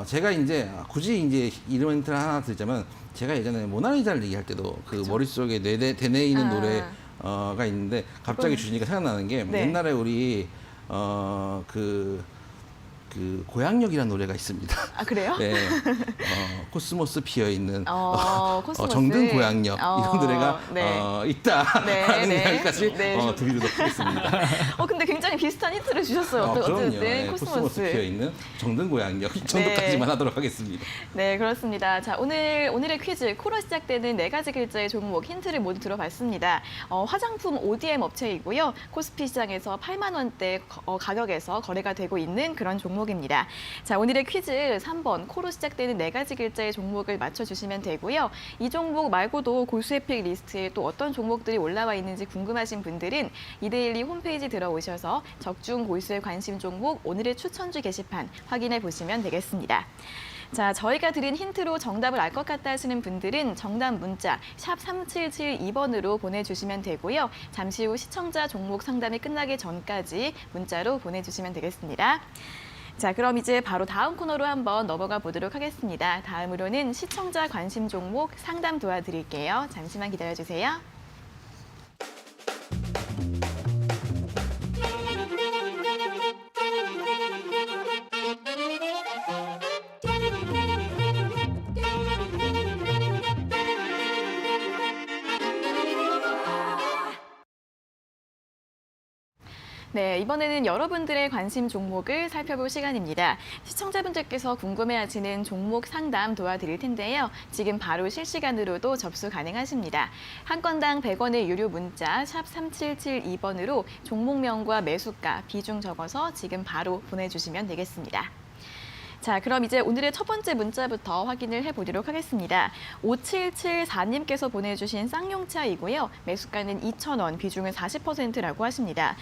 제가 이제 굳이 이제 이름 힌트를 하나 드리자면 제가 예전에 모나리자를 얘기할 때도 그 머릿속에 되뇌이는 노래가 있는데 갑자기 주시니까 생각나는 게 네. 옛날에 우리 그 고향역이라는 노래가 있습니다. 그래요? 네, 코스모스 피어 있는 코스모스. 정든 고향역 이런 노래가 네. 있다 네, 하는 네. 이야기까지 네. 드리도록 하겠습니다. 근데 굉장히 비슷한 힌트를 주셨어요. 그럼요. 어쨌든 네, 코스모스. 피어 있는 정든 고향역 이 정도까지만 하도록 하겠습니다. 네, 그렇습니다. 자, 오늘의 퀴즈, 코로 시작되는 네 가지 글자의 종목 힌트를 모두 들어봤습니다. 화장품 ODM 업체이고요. 코스피 시장에서 8만 원대 가격에서 거래가 되고 있는 그런 종목입니다. 자, 오늘의 퀴즈 3번, 코로 시작되는 네 가지 글자의 종목을 맞춰주시면 되고요. 이 종목 말고도 골수혜픽 리스트에 또 어떤 종목들이 올라와 있는지 궁금하신 분들은 이데일리 홈페이지 들어오셔서 적중 골수의 관심 종목 오늘의 추천주 게시판 확인해 보시면 되겠습니다. 자, 저희가 드린 힌트로 정답을 알 것 같다 하시는 분들은 정답 문자 샵 3772번으로 보내주시면 되고요. 잠시 후 시청자 종목 상담이 끝나기 전까지 문자로 보내주시면 되겠습니다. 자, 그럼 이제 바로 다음 코너로 한번 넘어가 보도록 하겠습니다. 다음으로는 시청자 관심 종목 상담 도와드릴게요. 잠시만 기다려주세요. 네, 이번에는 여러분들의 관심 종목을 살펴볼 시간입니다. 시청자분들께서 궁금해하시는 종목 상담 도와드릴 텐데요. 지금 바로 실시간으로도 접수 가능하십니다. 한 건당 100원의 유료 문자 샵 3772번으로 종목명과 매수가, 비중 적어서 지금 바로 보내주시면 되겠습니다. 자, 그럼 이제 오늘의 첫 번째 문자부터 확인을 해보도록 하겠습니다. 5774님께서 보내주신 쌍용차이고요. 매수가는 2,000원, 비중은 40%라고 하십니다.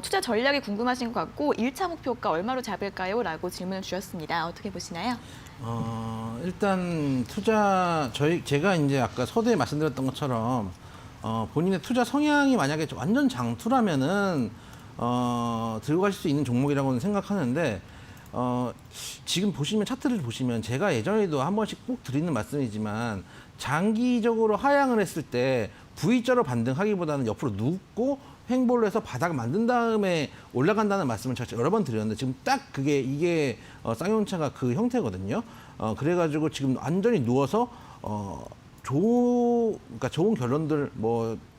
투자 전략이 궁금하신 것 같고 1차 목표가 얼마로 잡을까요? 라고 질문을 주셨습니다. 어떻게 보시나요? 일단 제가 이제 아까 서두에 말씀드렸던 것처럼 본인의 투자 성향이 만약에 완전 장투라면은 들고 가실 수 있는 종목이라고는 생각하는데 지금 보시면 차트를 보시면 제가 예전에도 한 번씩 꼭 드리는 말씀이지만 장기적으로 하향을 했을 때 V자로 반등하기보다는 옆으로 눕고 횡보를 해서 바닥을 만든 다음에 올라간다는 말씀을 제가 여러 번 드렸는데 지금 딱 이게 쌍용차가 그 형태거든요. 그래가지고 지금 완전히 누워서 그러니까 좋은 결론들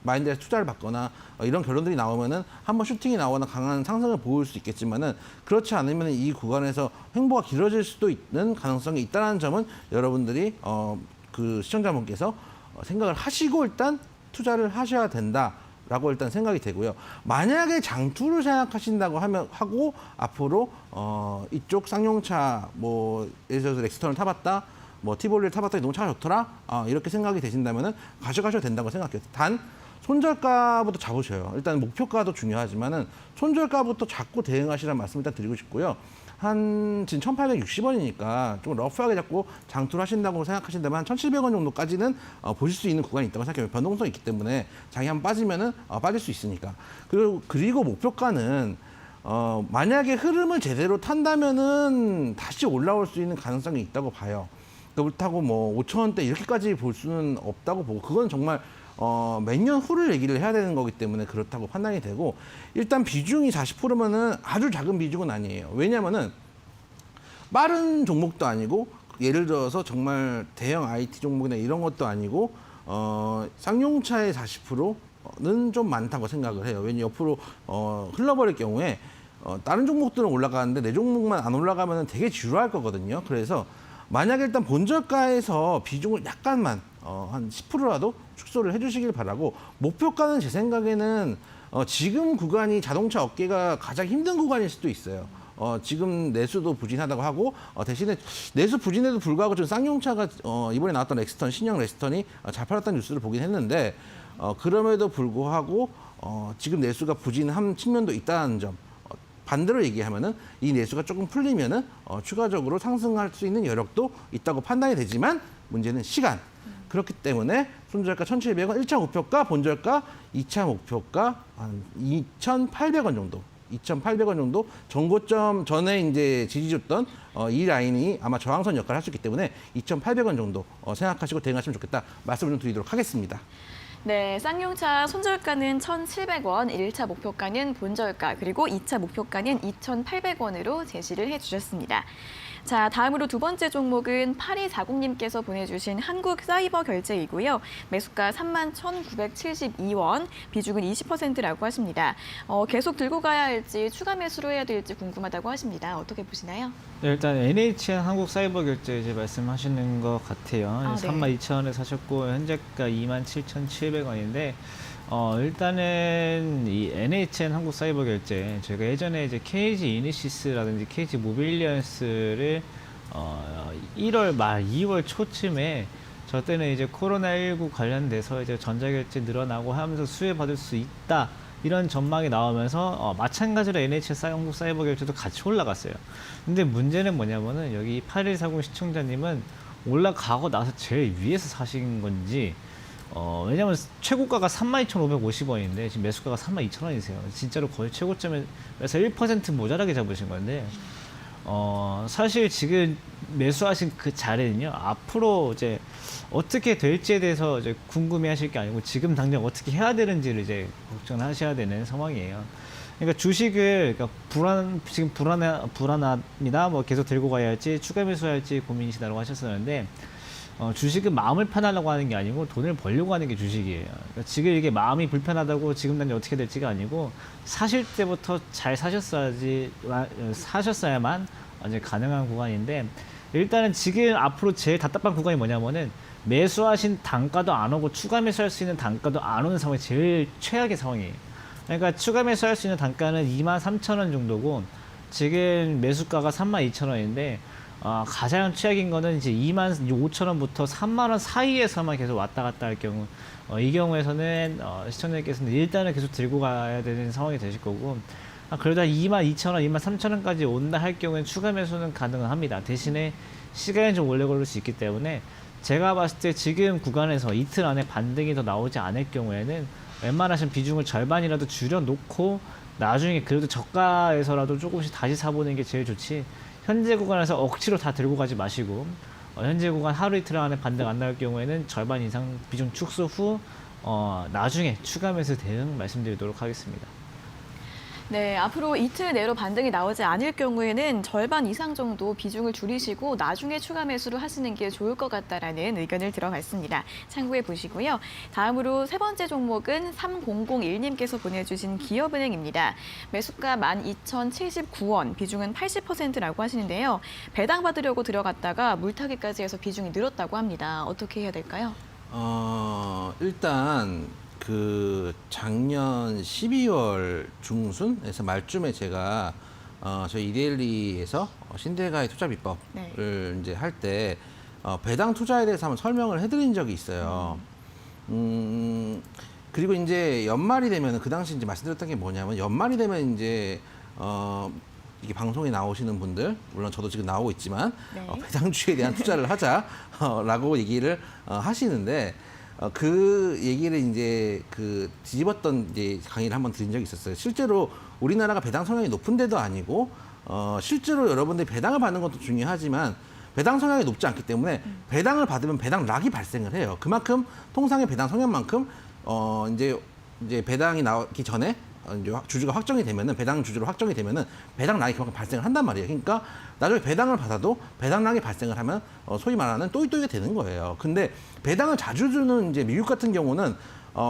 마인드에서 투자를 받거나 이런 결론들이 나오면은 한번 슈팅이 나오거나 강한 상승을 보일 수 있겠지만은 그렇지 않으면 이 구간에서 횡보가 길어질 수도 있는 가능성이 있다는 점은 여러분들이 그 시청자분께서 생각을 하시고 일단 투자를 하셔야 된다라고 일단 생각이 되고요. 만약에 장투를 생각하신다고 하고 앞으로 이쪽 쌍용차 예를 들어서 렉스턴을 타봤다. 티볼리를 타봤더니 너무 차가 좋더라. 이렇게 생각이 되신다면은 가져가셔도 된다고 생각해요. 단 손절가부터 잡으셔요. 일단 목표가도 중요하지만은 손절가부터 잡고 대응하시라는 말씀 일단 드리고 싶고요. 지금 1,860원이니까 좀 러프하게 잡고 장투를 하신다고 생각하신다면 한 1,700원 정도까지는 보실 수 있는 구간이 있다고 생각해요. 변동성이 있기 때문에 장이 한번 빠지면은 빠질 수 있으니까. 그리고 목표가는 만약에 흐름을 제대로 탄다면은 다시 올라올 수 있는 가능성이 있다고 봐요. 그렇다고 5,000원대 이렇게까지 볼 수는 없다고 보고 그건 정말 몇 년 후를 얘기를 해야 되는 거기 때문에 그렇다고 판단이 되고 일단 비중이 40%면은 아주 작은 비중은 아니에요. 왜냐면은 빠른 종목도 아니고 예를 들어서 정말 대형 IT 종목이나 이런 것도 아니고 쌍용차의 40%는 좀 많다고 생각을 해요. 왜냐면 옆으로 흘러버릴 경우에 다른 종목들은 올라가는데 내 종목만 안 올라가면 되게 지루할 거거든요. 그래서 만약에 일단 본저가에서 비중을 약간만 한 10%라도 축소를 해주시길 바라고 목표가는 제 생각에는 지금 구간이 자동차 업계가 가장 힘든 구간일 수도 있어요. 지금 내수도 부진하다고 하고 대신에 내수 부진에도 불구하고 좀 쌍용차가 이번에 나왔던 렉스턴 신형 렉스턴이 잘 팔았다는 뉴스를 보긴 했는데 그럼에도 불구하고 지금 내수가 부진한 측면도 있다는 점 반대로 얘기하면은 이 내수가 조금 풀리면은 추가적으로 상승할 수 있는 여력도 있다고 판단이 되지만 문제는 시간. 그렇기 때문에 손절가 1,700원, 1차 목표가, 본절가, 2차 목표가 한 2,800원 정도. 2,800원 정도 전고점 전에 이제 지지 줬던 이 라인이 아마 저항선 역할을 할 수 있기 때문에 2,800원 정도 생각하시고 대응하시면 좋겠다 말씀을 좀 드리도록 하겠습니다. 네, 쌍용차 손절가는 1,700원, 1차 목표가는 본절가, 그리고 2차 목표가는 2,800원으로 제시를 해주셨습니다. 자, 다음으로 두 번째 종목은 8240님께서 보내주신 한국사이버결제이고요. 매수가 31,972원, 비중은 20%라고 하십니다. 계속 들고 가야 할지 추가 매수로 해야 될지 궁금하다고 하십니다. 어떻게 보시나요? 네, 일단 NHN 한국사이버결제 이제 말씀하시는 것 같아요. 네. 32,000원에 사셨고 현재가 27,700원인데 일단은 이 NHN 한국사이버결제 저희가 예전에 이제 KG 이니시스라든지 KG 모빌리언스를 1월 말 2월 초쯤에 저 때는 이제 코로나19 관련돼서 이제 전자결제 늘어나고 하면서 수혜받을 수 있다. 이런 전망이 나오면서 마찬가지로 NHN 한국사이버결제도 같이 올라갔어요. 근데 문제는 뭐냐면은 여기 8140 시청자님은 올라가고 나서 제일 위에서 사신 건지 왜냐면 최고가가 32,550원인데 지금 매수가가 32,000원이세요. 진짜로 거의 최고점에서 1% 모자라게 잡으신 건데 사실 지금 매수하신 그 자리는요 앞으로 이제 어떻게 될지에 대해서 이제 궁금해하실 게 아니고 지금 당장 어떻게 해야 되는지를 이제 걱정하셔야 되는 상황이에요. 그러니까 주식을 지금 불안합니다. 뭐 계속 들고 가야 할지 추가 매수할지 고민이시다고 하셨었는데 주식은 마음을 편하려고 하는 게 아니고 돈을 벌려고 하는 게 주식이에요. 그러니까 지금 이게 마음이 불편하다고 지금 당장 어떻게 될지가 아니고 사실 때부터 잘 사셨어야만 이제 가능한 구간인데 일단은 지금 앞으로 제일 답답한 구간이 뭐냐면은 매수하신 단가도 안 오고 추가 매수할 수 있는 단가도 안 오는 상황이 제일 최악의 상황이에요. 그러니까 추가 매수할 수 있는 단가는 23,000원 정도고 지금 매수가가 32,000원인데 가장 최악인 거는 이제 25,000원부터 30,000원 사이에서만 계속 왔다 갔다 할 경우 이 경우에서는 시청자님께서는 일단은 계속 들고 가야 되는 상황이 되실 거고 그러다 22,000원, 23,000원까지 온다 할 경우에는 추가 매수는 가능합니다. 대신에 시간이 좀 오래 걸릴 수 있기 때문에 제가 봤을 때 지금 구간에서 이틀 안에 반등이 더 나오지 않을 경우에는 웬만하신 비중을 절반이라도 줄여놓고 나중에 그래도 저가에서라도 조금씩 다시 사보는 게 제일 좋지 현재 구간에서 억지로 다 들고 가지 마시고 현재 구간 하루 이틀 안에 반등 안 나올 경우에는 절반 이상 비중 축소 후 나중에 추가 매수 대응 말씀드리도록 하겠습니다. 네, 앞으로 이틀 내로 반등이 나오지 않을 경우에는 절반 이상 정도 비중을 줄이시고 나중에 추가 매수를 하시는 게 좋을 것 같다라는 의견을 들어봤습니다. 참고해 보시고요. 다음으로 세 번째 종목은 3001님께서 보내주신 기업은행입니다. 매수가 12,079원, 비중은 80%라고 하시는데요. 배당 받으려고 들어갔다가 물타기까지 해서 비중이 늘었다고 합니다. 어떻게 해야 될까요? 일단 그 작년 12월 중순에서 말쯤에 제가 저희 이데일리에서 신대가의 투자 비법을 이제 할 때 배당 투자에 대해서 한번 설명을 해드린 적이 있어요. 그리고 이제 연말이 되면 그 당시 이제 말씀드렸던 게 뭐냐면 연말이 되면 이제 이게 방송에 나오시는 분들 물론 저도 지금 나오고 있지만 네. 배당주에 대한 투자를 하자라고 얘기를 하시는데. 그 얘기를 이제 그 뒤집었던 이제 강의를 한번 드린 적이 있었어요. 실제로 우리나라가 배당 성향이 높은 데도 아니고, 실제로 여러분들이 배당을 받는 것도 중요하지만 배당 성향이 높지 않기 때문에 배당을 받으면 배당 락이 발생을 해요. 그만큼 통상의 배당 성향만큼 이제 배당이 나오기 전에 이제 주주가 확정이 되면은 배당 주주로 확정이 되면은 배당락이 그만큼 발생을 한단 말이에요. 그러니까 나중에 배당을 받아도 배당락이 발생을 하면 소위 말하는 또이또이가 되는 거예요. 근데 배당을 자주 주는 이제 미국 같은 경우는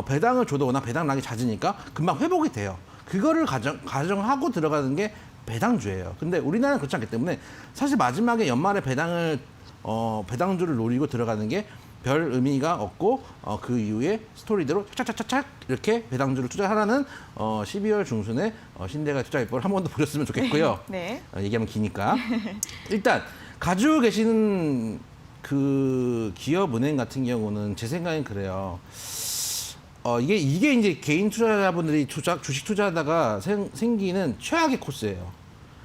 배당을 줘도 워낙 배당락이 잦으니까 금방 회복이 돼요. 그거를 가정하고 들어가는 게 배당주예요. 근데 우리나라는 그렇지 않기 때문에 사실 마지막에 연말에 배당주를 노리고 들어가는 게 별 의미가 없고 그 이후에 스토리대로 착착착착 이렇게 배당주를 투자하라는 12월 중순에 신대가 투자입법을 한 번 더 보셨으면 좋겠고요. 네. 얘기하면 기니까. 일단 가지고 계시는 그 기업은행 같은 경우는 제 생각엔 그래요. 이게 이제 개인 투자자분들이 주식 투자하다가 생기는 최악의 코스예요.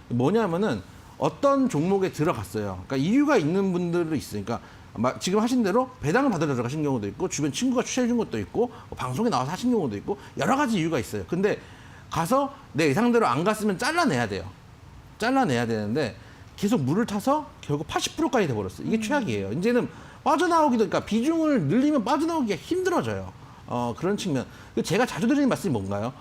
뭐냐면은 어떤 종목에 들어갔어요. 그러니까 이유가 있는 분들도 있으니까 지금 하신 대로 배당을 받으러 들어가신 경우도 있고 주변 친구가 추천해 준 것도 있고 방송에 나와서 하신 경우도 있고 여러 가지 이유가 있어요. 근데 가서 내 예상대로 안 갔으면 잘라내야 돼요. 잘라내야 되는데 계속 물을 타서 결국 80%까지 돼버렸어요. 이게 최악이에요. 이제는 빠져나오기도, 그러니까 비중을 늘리면 빠져나오기가 힘들어져요. 그런 측면. 제가 자주 드리는 말씀이 뭔가요?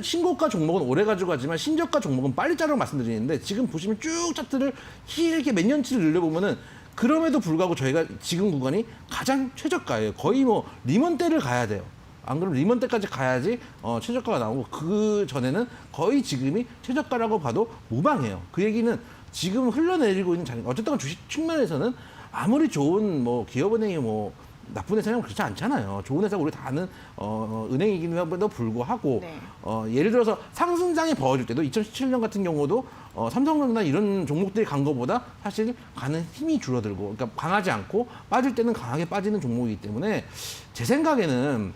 신고가 종목은 오래 가지고 가지만 신저가 종목은 빨리 자르라고 말씀드리는데 지금 보시면 쭉 차트를 길게 몇 년치를 늘려보면은 그럼에도 불구하고 저희가 지금 구간이 가장 최저가예요. 거의 뭐 리먼 때를 가야 돼요. 안 그러면 리먼 때까지 가야지 최저가가 나오고 그 전에는 거의 지금이 최저가라고 봐도 무방해요. 그 얘기는 지금 흘러내리고 있는 어쨌든 주식 측면에서는 아무리 좋은 뭐 기업은행이 뭐 나쁜 회사는 그렇지 않잖아요. 좋은 회사 우리 다 아는 은행이기도 불구하고 네. 예를 들어서 상승장에 벌어질 때도 2017년 같은 경우도 삼성전자나 이런 종목들이 간 것보다 사실 가는 힘이 줄어들고, 그러니까 강하지 않고 빠질 때는 강하게 빠지는 종목이기 때문에 제 생각에는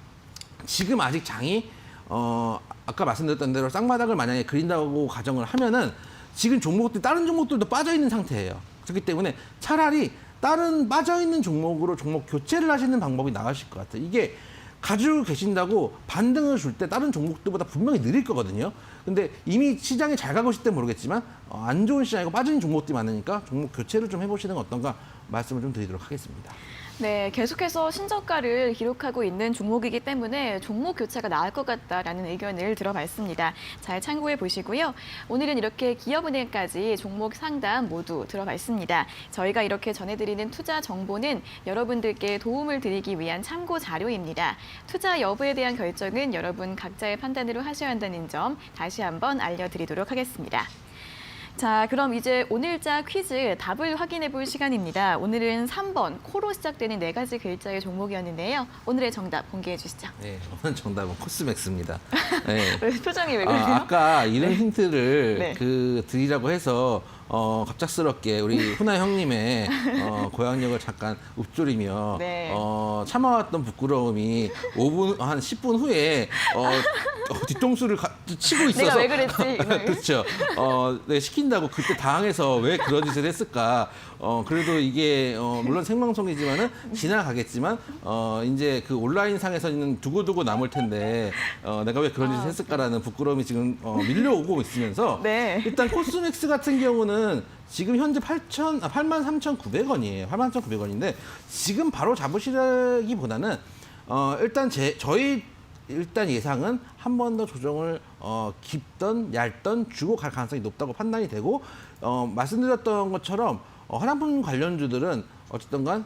지금 아직 장이 아까 말씀드렸던 대로 쌍바닥을 만약에 그린다고 가정을 하면은 지금 종목들 다른 종목들도 빠져 있는 상태예요. 그렇기 때문에 차라리 다른 빠져있는 종목으로 종목 교체를 하시는 방법이 나으실 것 같아요. 이게 가지고 계신다고 반등을 줄 때 다른 종목들보다 분명히 느릴 거거든요. 근데 이미 시장이 잘 가고 있을 때 모르겠지만 안 좋은 시장이고 빠지는 종목들이 많으니까 종목 교체를 좀 해보시는 건 어떤가 말씀을 좀 드리도록 하겠습니다. 네, 계속해서 신저가를 기록하고 있는 종목이기 때문에 종목 교체가 나을 것 같다라는 의견을 들어봤습니다. 잘 참고해 보시고요. 오늘은 이렇게 기업은행까지 종목 상담 모두 들어봤습니다. 저희가 이렇게 전해드리는 투자 정보는 여러분들께 도움을 드리기 위한 참고 자료입니다. 투자 여부에 대한 결정은 여러분 각자의 판단으로 하셔야 한다는 점 다시 한번 알려드리도록 하겠습니다. 자, 그럼 이제 오늘자 퀴즈 답을 확인해 볼 시간입니다. 오늘은 3번 코로 시작되는 4가지 글자의 종목이었는데요. 오늘의 정답 공개해 주시죠. 네, 오늘 정답은 코스맥스입니다. 네. 왜 표정이 왜 그러세요? 아까 이런 힌트를 네. 드리라고 해서 갑작스럽게 우리 훈아 형님의 고향역을 잠깐 읊조리며 네. 참아왔던 부끄러움이 5분 한 10분 후에 뒤통수를 치고 있어서 내가 왜 그랬지? 오늘? 그렇죠. 네, 시킨다고 그때 당황해서 왜 그런 짓을 했을까? 그래도 이게 물론 생방송이지만은 지나가겠지만 이제 그 온라인 상에서는 두고두고 남을 텐데 내가 왜 그런 짓을 했을까라는 부끄러움이 지금 밀려오고 있으면서 네. 일단 코스맥스 같은 경우는 지금 현재 83,900원이에요. 83,900원인데 지금 바로 잡으시기보다는 일단 저희 일단 예상은 한 번 더 조정을 깊던 얇던 주고 갈 가능성이 높다고 판단이 되고 말씀드렸던 것처럼 화장품 관련주들은 어쨌든 간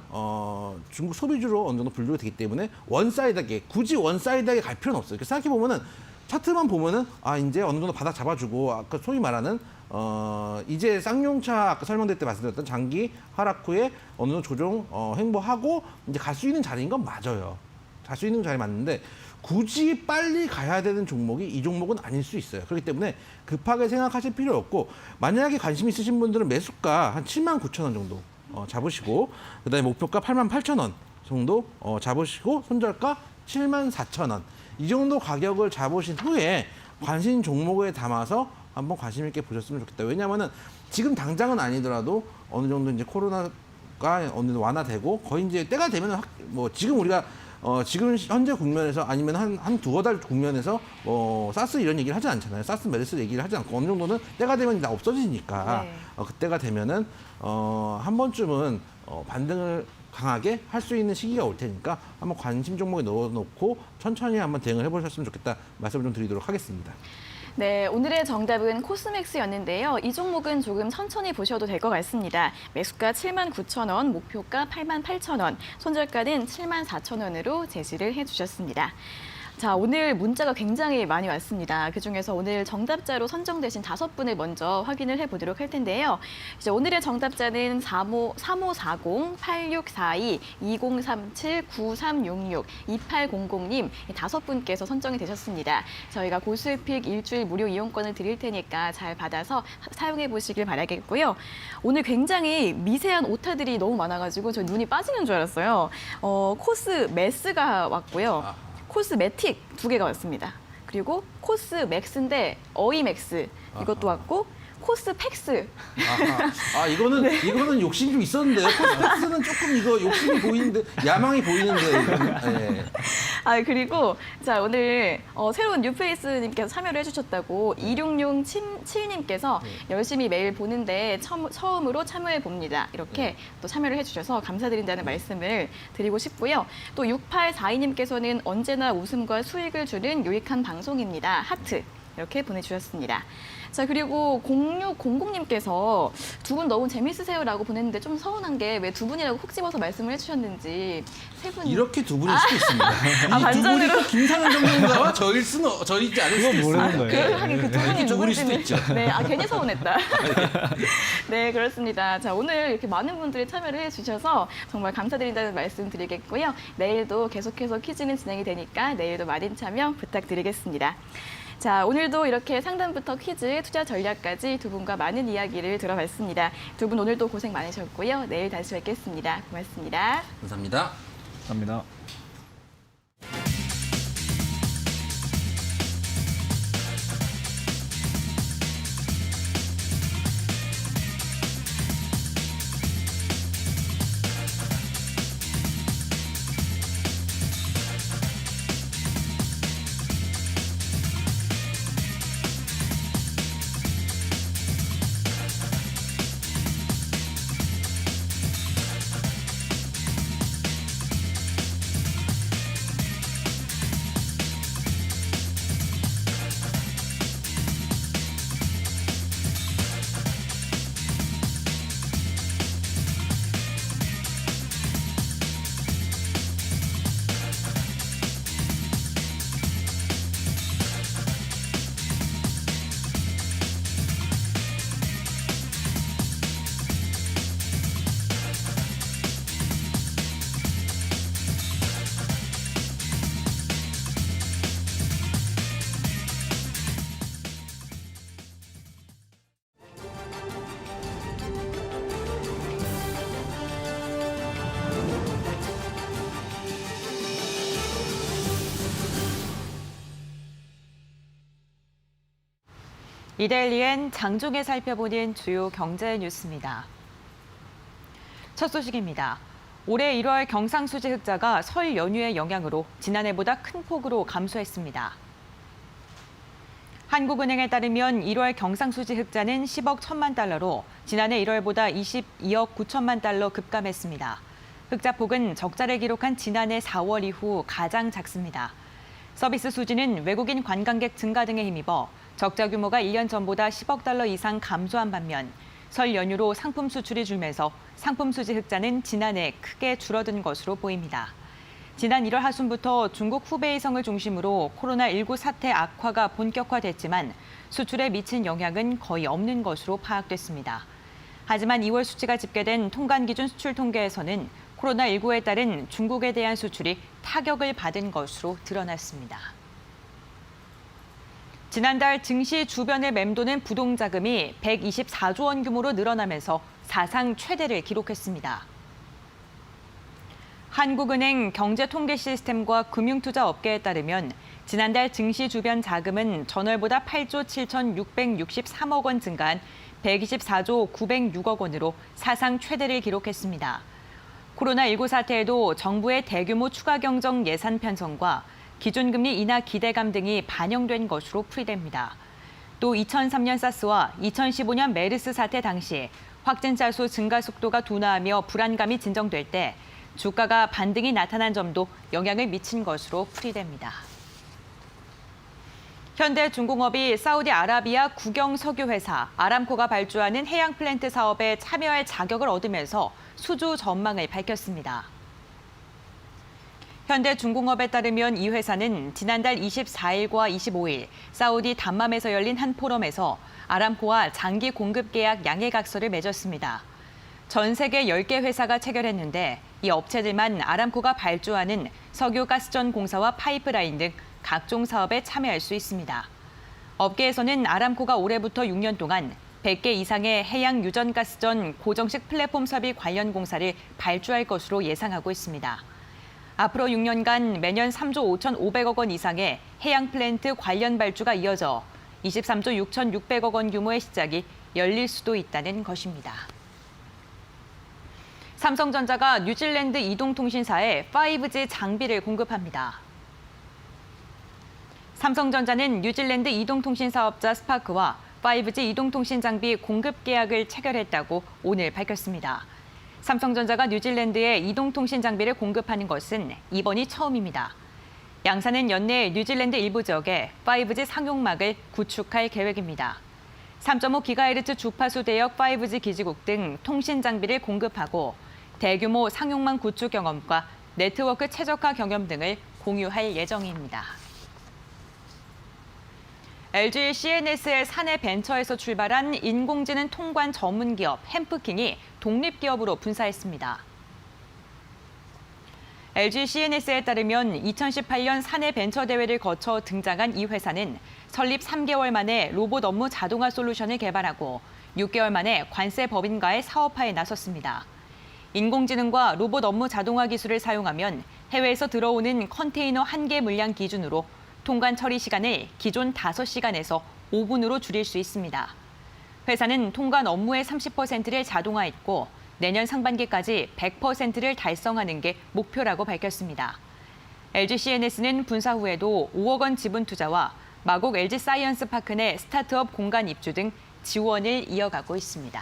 중국 소비주로 어느 정도 분류가 되기 때문에 원사이드하게 굳이 원사이드하게 갈 필요는 없어요. 생각해 보면은 차트만 보면은 이제 어느 정도 바닥 잡아주고 아까 소위 말하는 이제 쌍용차 아까 설명드릴 때 말씀드렸던 장기 하락 후에 어느 정도 조정 행보하고 이제 갈 수 있는 자리인 건 맞아요. 갈 수 있는 자리 맞는데 굳이 빨리 가야 되는 종목이 이 종목은 아닐 수 있어요. 그렇기 때문에 급하게 생각하실 필요 없고 만약에 관심 있으신 분들은 매수가 한 79,000원 정도 잡으시고 그다음에 목표가 88,000원 정도 잡으시고 손절가 74,000원 이 정도 가격을 잡으신 후에 관심 종목에 담아서 한번 관심 있게 보셨으면 좋겠다. 왜냐하면은 지금 당장은 아니더라도 어느 정도 이제 코로나가 어느 정도 완화되고 거의 이제 때가 되면은 뭐 지금 우리가 지금 현재 국면에서 아니면 한 두어 달 국면에서 사스 이런 얘기를 하지 않잖아요. 사스 메르스 얘기를 하지 않고 어느 정도는 때가 되면 다 없어지니까 네. 그때가 되면은 한 번쯤은 반등을 강하게 할 수 있는 시기가 올 테니까 한번 관심 종목에 넣어놓고 천천히 한번 대응을 해보셨으면 좋겠다 말씀을 좀 드리도록 하겠습니다. 네, 오늘의 정답은 코스맥스였는데요. 이 종목은 조금 천천히 보셔도 될 것 같습니다. 매수가 79,000원, 목표가 88,000원, 손절가는 74,000원으로 제시를 해주셨습니다. 자, 오늘 문자가 굉장히 많이 왔습니다. 그중에서 오늘 정답자로 선정되신 5분을 먼저 확인을 해보도록 할 텐데요. 이제 오늘의 정답자는 3540, 8642, 2037, 9366, 2800님 5분께서 선정이 되셨습니다. 저희가 고수익 일주일 무료 이용권을 드릴 테니까 잘 받아서 사용해 보시길 바라겠고요. 오늘 굉장히 미세한 오타들이 너무 많아가지고 저 눈이 빠지는 줄 알았어요. 코스 메스가 왔고요. 코스메틱 2개가 왔습니다. 그리고 코스맥스인데 어이맥스 이것도 왔고 코스팩스. 이거는 욕심이 좀 있었는데 코스팩스는 조금 이거 욕심이 보이는데 야망이 보이는데 이거는. 그리고 자 오늘 새로운 뉴페이스님께서 참여를 해주셨다고 2667님께서 열심히 매일 보는데 처음으로 참여해 봅니다. 이렇게 또 참여를 해주셔서 감사드린다는 말씀을 드리고 싶고요. 또 6842님께서는 언제나 웃음과 수익을 주는 유익한 방송입니다. 하트. 이렇게 보내주셨습니다. 자, 그리고 0600님께서 두 분 너무 재밌으세요라고 보냈는데 좀 서운한 게 왜 두 분이라고 콕 집어서 말씀을 해주셨는지 세 분. 이렇게 두 분일 수도 있습니다. 이 두 분이 반전으로. 또 김상현 전문가와 저희지 않을 수도 그건 모르는 있습니다. 거예요. 하긴 그 두 이렇게 분이 두 분일 수도 누군지는. 있죠. 네, 괜히 서운했다. 네, 그렇습니다. 자, 오늘 이렇게 많은 분들이 참여를 해주셔서 정말 감사드린다는 말씀 드리겠고요. 내일도 계속해서 퀴즈는 진행이 되니까 내일도 많은 참여 부탁드리겠습니다. 자, 오늘도 이렇게 상담부터 퀴즈, 투자 전략까지 두 분과 많은 이야기를 들어봤습니다. 두 분 오늘도 고생 많으셨고요. 내일 다시 뵙겠습니다. 고맙습니다. 감사합니다. 감사합니다. 이데일리엔 장중에 살펴보는 주요 경제 뉴스입니다. 첫 소식입니다. 올해 1월 경상수지 흑자가 설 연휴의 영향으로 지난해보다 큰 폭으로 감소했습니다. 한국은행에 따르면 1월 경상수지 흑자는 10억 1천만 달러로 지난해 1월보다 22억 9천만 달러 급감했습니다. 흑자폭은 적자를 기록한 지난해 4월 이후 가장 작습니다. 서비스 수지는 외국인 관광객 증가 등에 힘입어 적자 규모가 1년 전보다 10억 달러 이상 감소한 반면 설 연휴로 상품 수출이 줄면서 상품 수지 흑자는 지난해 크게 줄어든 것으로 보입니다. 지난 1월 하순부터 중국 후베이성을 중심으로 코로나19 사태 악화가 본격화됐지만 수출에 미친 영향은 거의 없는 것으로 파악됐습니다. 하지만 2월 수치가 집계된 통관기준 수출 통계에서는 코로나19에 따른 중국에 대한 수출이 타격을 받은 것으로 드러났습니다. 지난달 증시 주변을 맴도는 부동자금이 124조 원 규모로 늘어나면서 사상 최대를 기록했습니다. 한국은행 경제통계시스템과 금융투자업계에 따르면 지난달 증시 주변 자금은 전월보다 8조 7,663억 원 증가한 124조 906억 원으로 사상 최대를 기록했습니다. 코로나19 사태에도 정부의 대규모 추가 경정 예산 편성과 기준금리 인하 기대감 등이 반영된 것으로 풀이됩니다. 또 2003년 사스와 2015년 메르스 사태 당시 확진자 수 증가 속도가 둔화하며 불안감이 진정될 때 주가가 반등이 나타난 점도 영향을 미친 것으로 풀이됩니다. 현대중공업이 사우디아라비아 국영 석유회사 아람코가 발주하는 해양 플랜트 사업에 참여할 자격을 얻으면서 수주 전망을 밝혔습니다. 현대중공업에 따르면 이 회사는 지난달 24일과 25일 사우디 담맘에서 열린 한 포럼에서 아람코와 장기 공급 계약 양해각서를 맺었습니다. 전 세계 10개 회사가 체결했는데 이 업체들만 아람코가 발주하는 석유 가스전 공사와 파이프라인 등 각종 사업에 참여할 수 있습니다. 업계에서는 아람코가 올해부터 6년 동안 100개 이상의 해양 유전 가스전 고정식 플랫폼 설비 관련 공사를 발주할 것으로 예상하고 있습니다. 앞으로 6년간 매년 3조 5,500억 원 이상의 해양 플랜트 관련 발주가 이어져 23조 6,600억 원 규모의 시작이 열릴 수도 있다는 것입니다. 삼성전자가 뉴질랜드 이동통신사에 5G 장비를 공급합니다. 삼성전자는 뉴질랜드 이동통신 사업자 스파크와 5G 이동통신 장비 공급 계약을 체결했다고 오늘 밝혔습니다. 삼성전자가 뉴질랜드에 이동통신 장비를 공급하는 것은 이번이 처음입니다. 양사는 연내 뉴질랜드 일부 지역에 5G 상용막을 구축할 계획입니다. 3.5GHz 주파수 대역 5G 기지국 등 통신 장비를 공급하고 대규모 상용망 구축 경험과 네트워크 최적화 경험 등을 공유할 예정입니다. LG CNS의 사내 벤처에서 출발한 인공지능 통관 전문 기업 햄프킹이 독립기업으로 분사했습니다. LG CNS에 따르면 2018년 사내 벤처 대회를 거쳐 등장한 이 회사는 설립 3개월 만에 로봇 업무 자동화 솔루션을 개발하고 6개월 만에 관세 법인과의 사업화에 나섰습니다. 인공지능과 로봇 업무 자동화 기술을 사용하면 해외에서 들어오는 컨테이너 1개 물량 기준으로 통관 처리 시간을 기존 5시간에서 5분으로 줄일 수 있습니다. 회사는 통관 업무의 30%를 자동화했고 내년 상반기까지 100%를 달성하는 게 목표라고 밝혔습니다. LG CNS는 분사 후에도 5억 원 지분 투자와 마곡 LG 사이언스 파크 내 스타트업 공간 입주 등 지원을 이어가고 있습니다.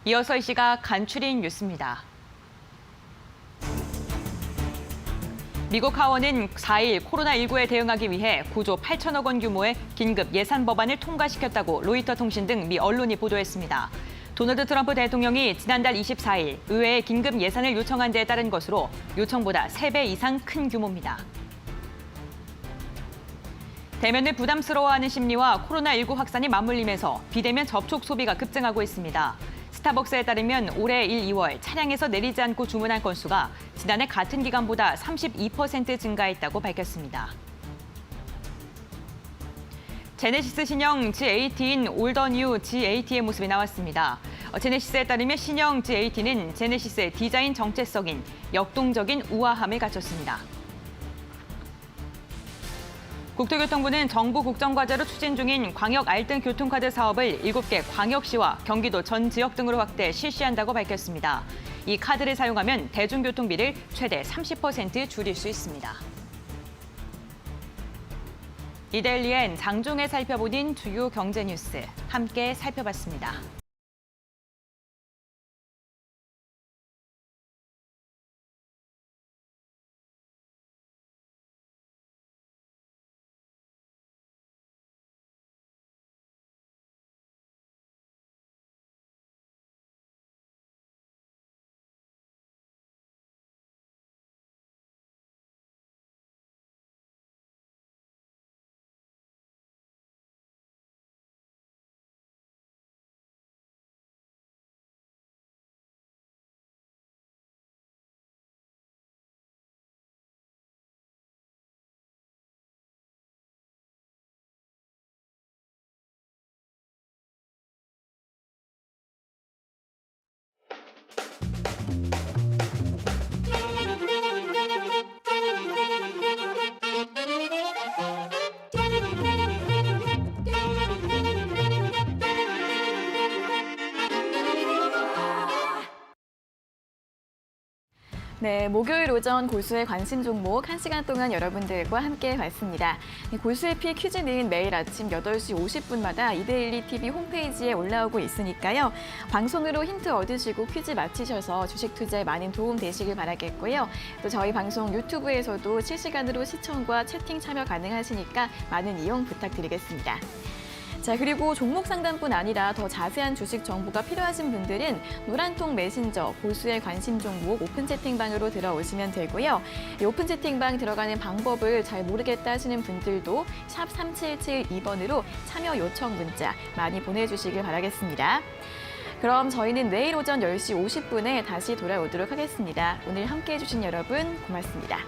이어서 이 시각 간추린 뉴스입니다. 미국 하원은 4일 코로나19에 대응하기 위해 9조 8천억 원 규모의 긴급 예산 법안을 통과시켰다고 로이터 통신 등 미 언론이 보도했습니다. 도널드 트럼프 대통령이 지난달 24일 의회에 긴급 예산을 요청한 데에 따른 것으로 요청보다 3배 이상 큰 규모입니다. 대면을 부담스러워하는 심리와 코로나19 확산이 맞물리면서 비대면 접촉 소비가 급증하고 있습니다. 스타벅스에 따르면 올해 1, 2월 차량에서 내리지 않고 주문한 건수가 지난해 같은 기간보다 32% 증가했다고 밝혔습니다. 제네시스 신형 G80인 올더뉴 G80의 모습이 나왔습니다. 제네시스에 따르면 신형 G80은 제네시스의 디자인 정체성인 역동적인 우아함을 갖췄습니다. 국토교통부는 정부 국정과제로 추진 중인 광역 알뜰 교통카드 사업을 7개 광역시와 경기도 전 지역 등으로 확대 실시한다고 밝혔습니다. 이 카드를 사용하면 대중교통비를 최대 30% 줄일 수 있습니다. 이데일리엔 장중에 살펴보는 주요 경제 뉴스 함께 살펴봤습니다. 네, 목요일 오전 골수의 관심 종목 1시간 동안 여러분들과 함께 봤습니다. 골수의 피 퀴즈는 매일 아침 8시 50분마다 이데일리 TV 홈페이지에 올라오고 있으니까요. 방송으로 힌트 얻으시고 퀴즈 맞히셔서 주식 투자에 많은 도움 되시길 바라겠고요. 또 저희 방송 유튜브에서도 실시간으로 시청과 채팅 참여 가능하시니까 많은 이용 부탁드리겠습니다. 자, 그리고 종목 상담뿐 아니라 더 자세한 주식 정보가 필요하신 분들은 노란통 메신저 골수의 관심 종목 오픈 채팅방으로 들어오시면 되고요. 이 오픈 채팅방 들어가는 방법을 잘 모르겠다 하시는 분들도 샵 3772번으로 참여 요청 문자 많이 보내주시길 바라겠습니다. 그럼 저희는 내일 오전 10시 50분에 다시 돌아오도록 하겠습니다. 오늘 함께해 주신 여러분 고맙습니다.